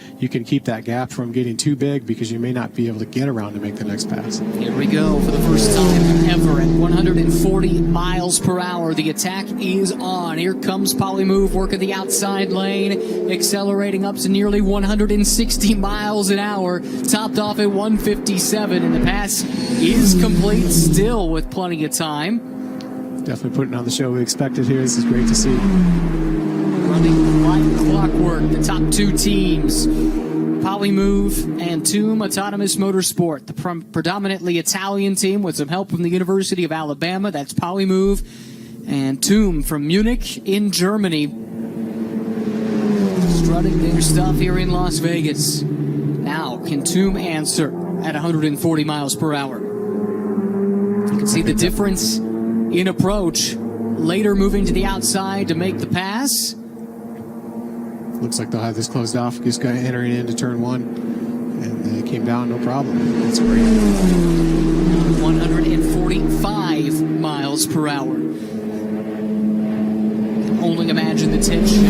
S15: keep that gap from getting too big, because you may not be able to get around to make the next pass.
S12: Here we go for the first time ever at 140 miles per hour. The attack is on. Here comes Polymove working the outside lane, accelerating up to nearly 160 miles an hour, topped off at 157, and the pass is complete still with plenty of time.
S15: Definitely putting on the show we expected here. This is great to see.
S12: Running like clockwork, the top two teams, Polymove and Toom Autonomous Motorsport, the predominantly Italian team with some help from the University of Alabama. That's Polymove, and Toom from Munich in Germany, strutting their stuff here in Las Vegas. Now, can Toom answer at 140 miles per hour? You can see the difference in approach, later moving to the outside to make the pass.
S15: Looks like they'll have this closed off. Just kind of entering into turn 1, and they came down no problem. That's great.
S12: 145 miles per hour. Can only imagine the tension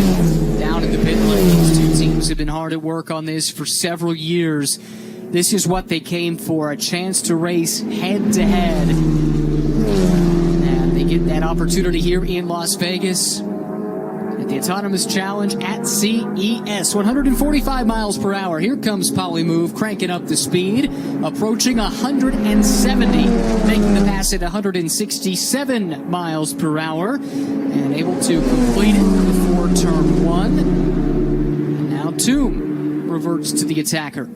S12: down in the pit lane. These two teams have been hard at work on this for several years. This is what they came for, a chance to race head to head. They get that opportunity here in Las Vegas at the Autonomous Challenge at CES. 145 miles per hour. Here comes Polymove cranking up the speed, approaching 170, making the pass at 167 miles per hour, and able to complete it before turn 1. And now Toom reverts to the attacker.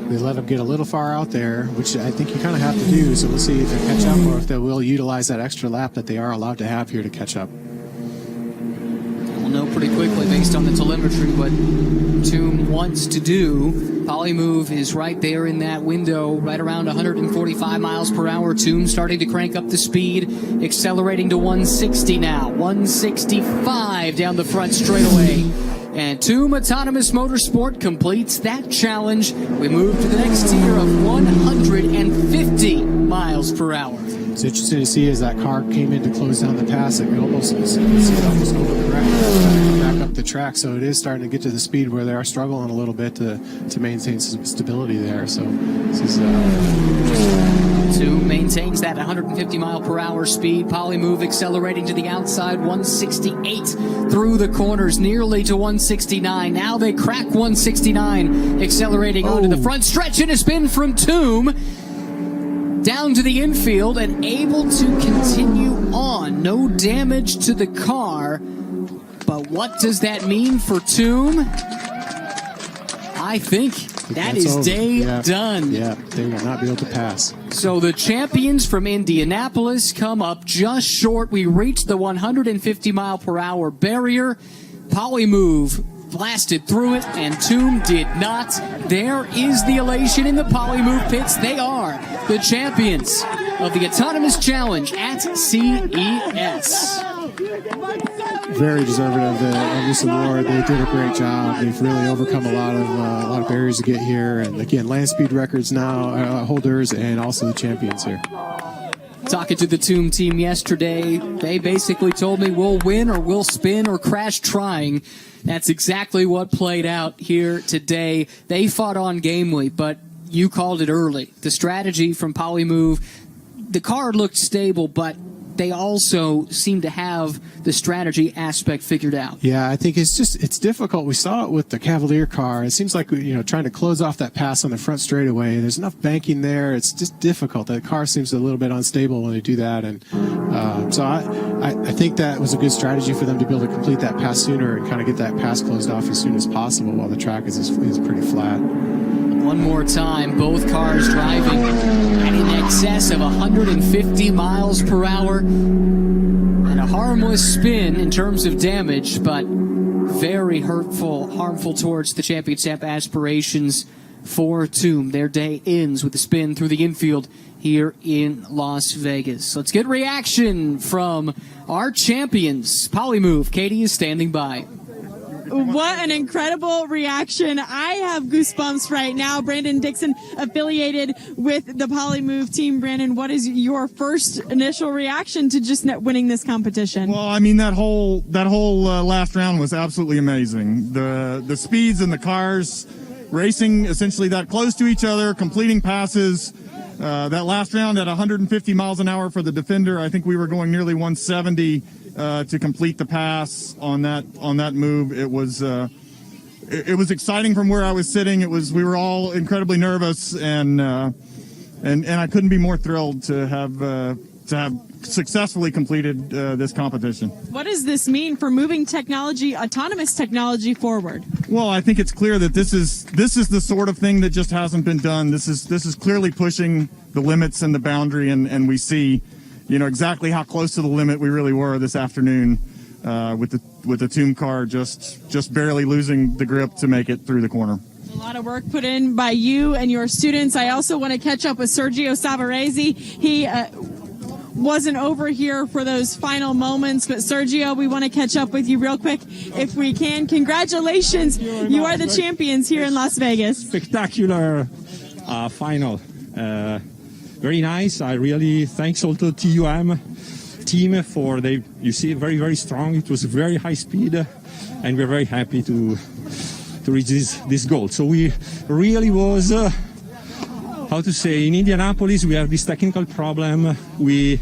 S15: They let them get a little far out there, which I think you kind of have to do. So we'll see if they catch up or if they will utilize that extra lap that they are allowed to have here to catch up.
S12: We'll know pretty quickly based on the telemetry what Toom wants to do. Polymove is right there in that window, right around 145 miles per hour. Toom starting to crank up the speed, accelerating to 160 now. 165 down the front straightaway. And Toom Autonomous Motorsport completes that challenge. We move to the next tier of 150 miles per hour.
S15: It's interesting to see as that car came in to close down the pass. It almost, you see it almost overcorrect, back up the track, so it is starting to get to the speed where they are struggling a little bit to maintain some stability there. So this is
S12: Toom maintains that 150 mile per hour speed. Polymove accelerating to the outside, 168 through the corners, nearly to 169. Now they crack 169, accelerating onto the front stretch, and a spin from Toom down to the infield and able to continue on. No damage to the car, but what does that mean for Toom? I think that is day done.
S15: Yeah, they will not be able to pass.
S12: So the champions from Indianapolis come up just short. We reached the 150 mile per hour barrier. Polymove blasted through it, and Toom did not. There is the elation in the Polymove pits. They are the champions of the Autonomous Challenge at CES.
S15: Very deserving of this award. They did a great job. They've really overcome a lot of barriers to get here. And again, land speed records now holders, and also the champions here.
S12: Talking to the Toom team yesterday, they basically told me we'll win or we'll spin or crash trying. That's exactly what played out here today. They fought on gamely, but you called it early. The strategy from Polymove, the car looked stable, but they also seem to have the strategy aspect figured out.
S15: Yeah, I think it's difficult. We saw it with the Cavalier car. It seems like, trying to close off that pass on the front straightaway. There's enough banking there. It's just difficult. The car seems a little bit unstable when they do that. And so I think that was a good strategy for them to be able to complete that pass sooner and kind of get that pass closed off as soon as possible while the track is pretty flat.
S12: One more time, both cars driving at in excess of 150 miles per hour. And a harmless spin in terms of damage, but very harmful towards the championship aspirations for Toom. Their day ends with a spin through the infield here in Las Vegas. Let's get reaction from our champions. Polymove, Katie is standing by.
S18: What an incredible reaction. I have goosebumps right now. Brandon Dixon, affiliated with the Polymove team. Brandon, what is your first initial reaction to just winning this competition?
S19: Well, I mean, that whole last round was absolutely amazing. The speeds in the cars, racing essentially that close to each other, completing passes. That last round at 150 miles an hour for the Defender, I think we were going nearly 170 to complete the pass on that move. It was exciting from where I was sitting. We were all incredibly nervous, and I couldn't be more thrilled to have successfully completed this competition.
S18: What does this mean for moving autonomous technology forward?
S19: Well, I think it's clear that this is the sort of thing that just hasn't been done. This is clearly pushing the limits and the boundary, and we see, exactly how close to the limit we really were this afternoon with the Toom car just barely losing the grip to make it through the corner.
S18: A lot of work put in by you and your students. I also want to catch up with Sergio Savarese. He wasn't over here for those final moments, but Sergio, we want to catch up with you real quick if we can. Congratulations. You are the champions here in Las Vegas.
S20: Spectacular final. Very nice. I really thanks also TUM team for very, very strong. It was very high speed, and we're very happy to reach this goal. So we really was, in Indianapolis we have this technical problem. We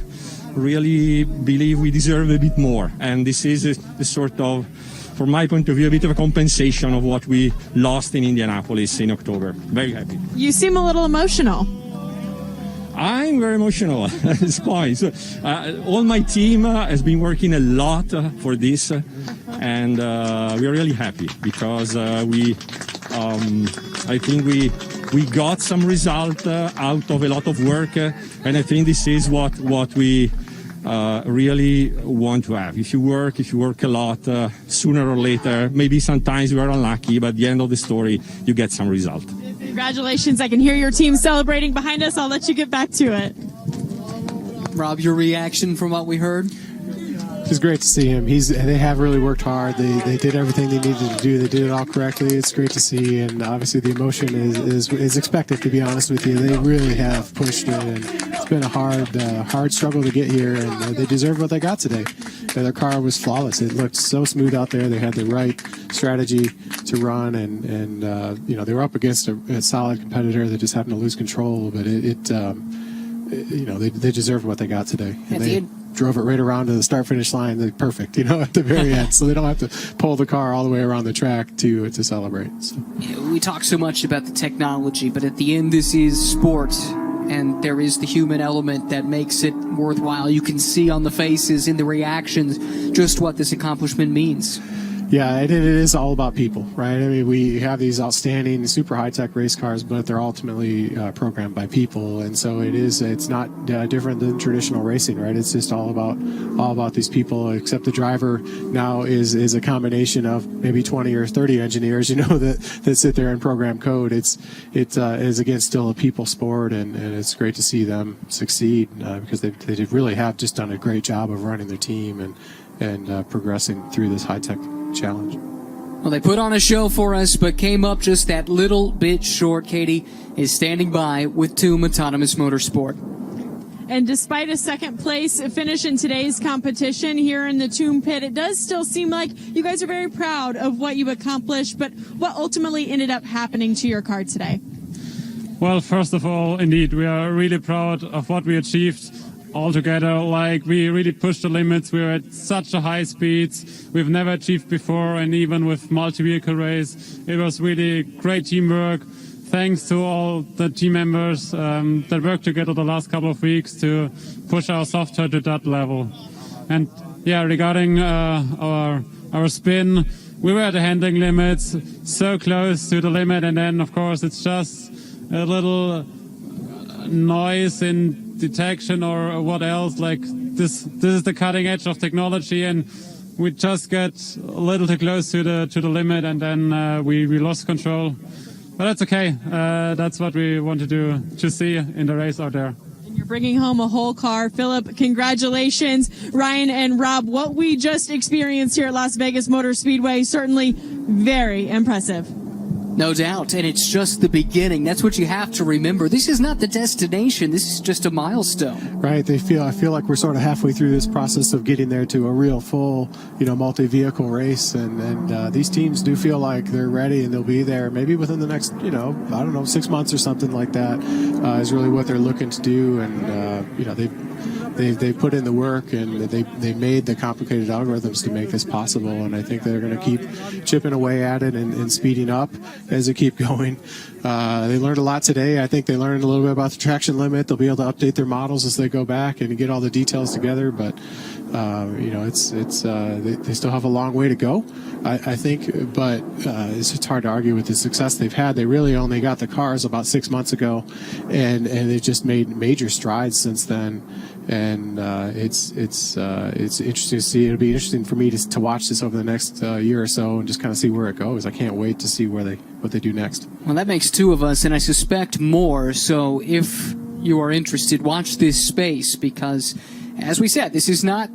S20: really believe we deserve a bit more, and this is a sort of, from my point of view, a bit of a compensation of what we lost in Indianapolis in October. Very happy.
S18: You seem a little emotional.
S20: I'm very emotional at this point. So, all my team has been working a lot for this, and we're really happy because I think we got some result out of a lot of work, and I think this is what we really want to have. If you work a lot, sooner or later, maybe sometimes we are unlucky, but at the end of the story, you get some result.
S18: Congratulations. I can hear your team celebrating behind us. I'll let you get back to it.
S12: Rob, your reaction from what we heard?
S15: It's great to see him. They have really worked hard. They did everything they needed to do. They did it all correctly. It's great to see, and obviously the emotion is expected, to be honest with you. They really have pushed it and it's been a hard struggle to get here, and they deserve what they got today. Their car was flawless. It looked so smooth out there. They had the right strategy to run, and they were up against a solid competitor that just happened to lose control. But they deserved what they got today, and they drove it right around to the start-finish line. They're perfect, at the very end, so they don't have to pull the car all the way around the track to celebrate. So.
S12: Yeah, we talk so much about the technology, but at the end, this is sport. And there is the human element that makes it worthwhile. You can see on the faces, in the reactions, just what this accomplishment means.
S15: Yeah, it is all about people, right? I mean, we have these outstanding, super high-tech race cars, but they're ultimately programmed by people, and so it's not different than traditional racing, right? It's just all about these people. Except the driver now is a combination of maybe 20 or 30 engineers, that sit there and program code. It is again still a people sport, and it's great to see them succeed because they really have just done a great job of running their team and progressing through this high-tech challenge.
S12: Well, they put on a show for us, but came up just that little bit short. Katie is standing by with Tomb Autonomous Motorsport.
S18: And despite a second place finish in today's competition here in the Tomb pit, it does still seem like you guys are very proud of what you accomplished, but what ultimately ended up happening to your car today?
S14: Well, first of all, indeed, we are really proud of what we achieved altogether. We really pushed the limits. We were at such a high speeds we've never achieved before, and even with multi-vehicle race, it was really great teamwork. Thanks to all the team members that worked together the last couple of weeks to push our software to that level. And yeah, regarding our spin, we were at the handling limits, so close to the limit, and then of course it's just a little noise in detection or what else. This is the cutting edge of technology, and we just got a little too close to the limit, and then we lost control. But that's okay. That's what we want to see in the race out there.
S18: And you're bringing home a whole car. Philip, congratulations. Ryan and Rob, what we just experienced here at Las Vegas Motor Speedway, certainly very impressive.
S12: No doubt, and it's just the beginning. That's what you have to remember. This is not the destination. This is just a milestone.
S15: Right. I feel like we're sort of halfway through this process of getting there to a real full, multi-vehicle race, and these teams do feel like they're ready, and they'll be there maybe within the next, 6 months or something like that. Is really what they're looking to do, and they put in the work, and they made the complicated algorithms to make this possible, and I think they're going to keep chipping away at it and speeding up as they keep going. They learned a lot today. I think they learned a little bit about the traction limit. They'll be able to update their models as they go back and get all the details together, but they still have a long way to go, I think, but it's hard to argue with the success they've had. They really only got the cars about 6 months ago, and they've just made major strides since then. And it's interesting to see. It'll be interesting for me to watch this over the next year or so and just kind of see where it goes. I can't wait to see what they do next.
S12: Well, that makes two of us, and I suspect more. So if you are interested, watch this space, because, as we said, this is not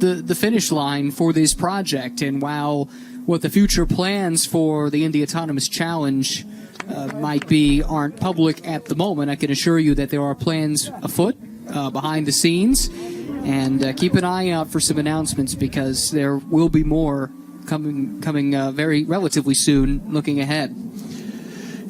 S12: the finish line for this project. And while what the future plans for the Indy Autonomous Challenge might be aren't public at the moment, I can assure you that there are plans afoot behind the scenes, and keep an eye out for some announcements, because there will be more coming very relatively soon, looking ahead.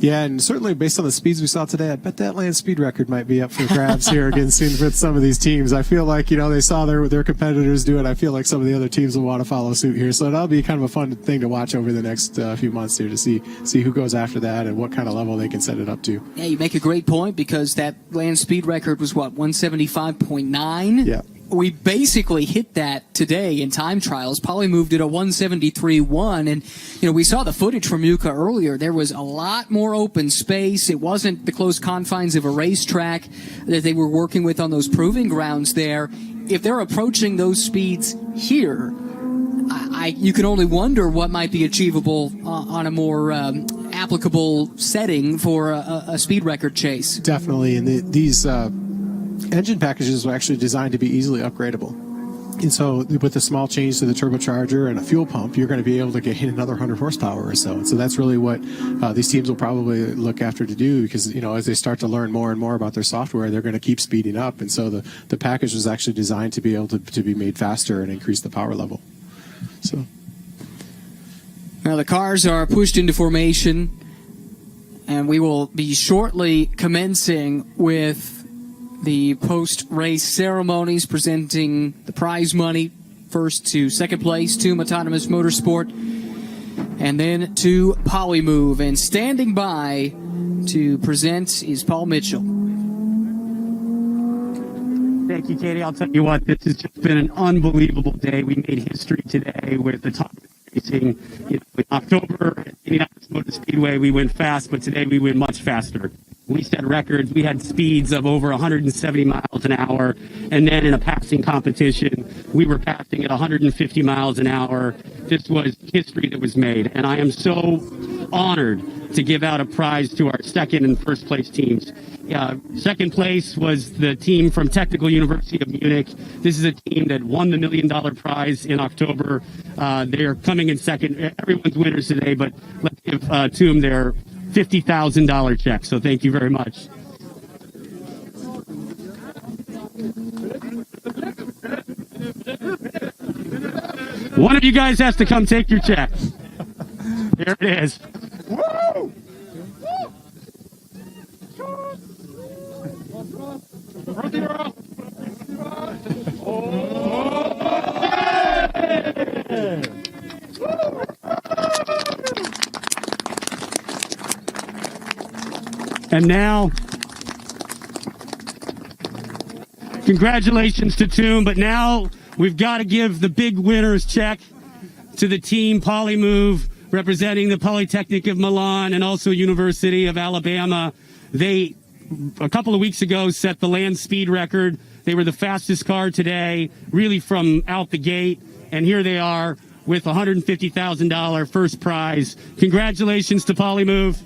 S15: Yeah, and certainly based on the speeds we saw today, I bet that land speed record might be up for grabs here again soon with some of these teams. I feel like, they saw their competitors do it. I feel like some of the other teams will want to follow suit here. So that'll be kind of a fun thing to watch over the next few months here to see who goes after that and what kind of level they can set it up to.
S12: Yeah, you make a great point, because that land speed record was, 175.9?
S15: Yeah.
S12: We basically hit that today in time trials. Probably moved it a 173.1, and we saw the footage from Yuka earlier. There was a lot more open space. It wasn't the close confines of a racetrack that they were working with on those proving grounds there. If they're approaching those speeds here, you can only wonder what might be achievable on a more applicable setting for a speed record chase.
S15: Definitely, and these engine packages were actually designed to be easily upgradable. And so with a small change to the turbocharger and a fuel pump, you're going to be able to gain another 100 horsepower or so. And so that's really what these teams will probably look after to do, because, you know, as they start to learn more and more about their software, they're going to keep speeding up. And so the package was actually designed to be able to be made faster and increase the power level. So
S12: now the cars are pushed into formation, and we will be shortly commencing with the post-race ceremonies, presenting the prize money, first to second place, to Autonomous Motorsport, and then to Polymove. And standing by to present is Paul Mitchell.
S21: Thank you, Katie. I'll tell you what, this has just been an unbelievable day. We made history today with autonomous racing. You know, in October at Indianapolis Motor Speedway, we went fast, but today we went much faster. We set records. We had speeds of over 170 miles an hour. And then in a passing competition, we were passing at 150 miles an hour. This was history that was made. And I am so honored to give out a prize to our second and first place teams. Second place was the team from Technical University of Munich. This is a team that won the $1 million prize in October. They are coming in second. Everyone's winners today, but let's give to them their $50,000 check. So thank you very much. One of you guys has to come take your check. Here it is. Woo! And now, congratulations to Toom, but now we've got to give the big winner's check to the team Polymove, representing the Polytechnic of Milan and also University of Alabama. They, a couple of weeks ago, set the land speed record. They were the fastest car today, really from out the gate, and here they are with $150,000 first prize. Congratulations to Polymove.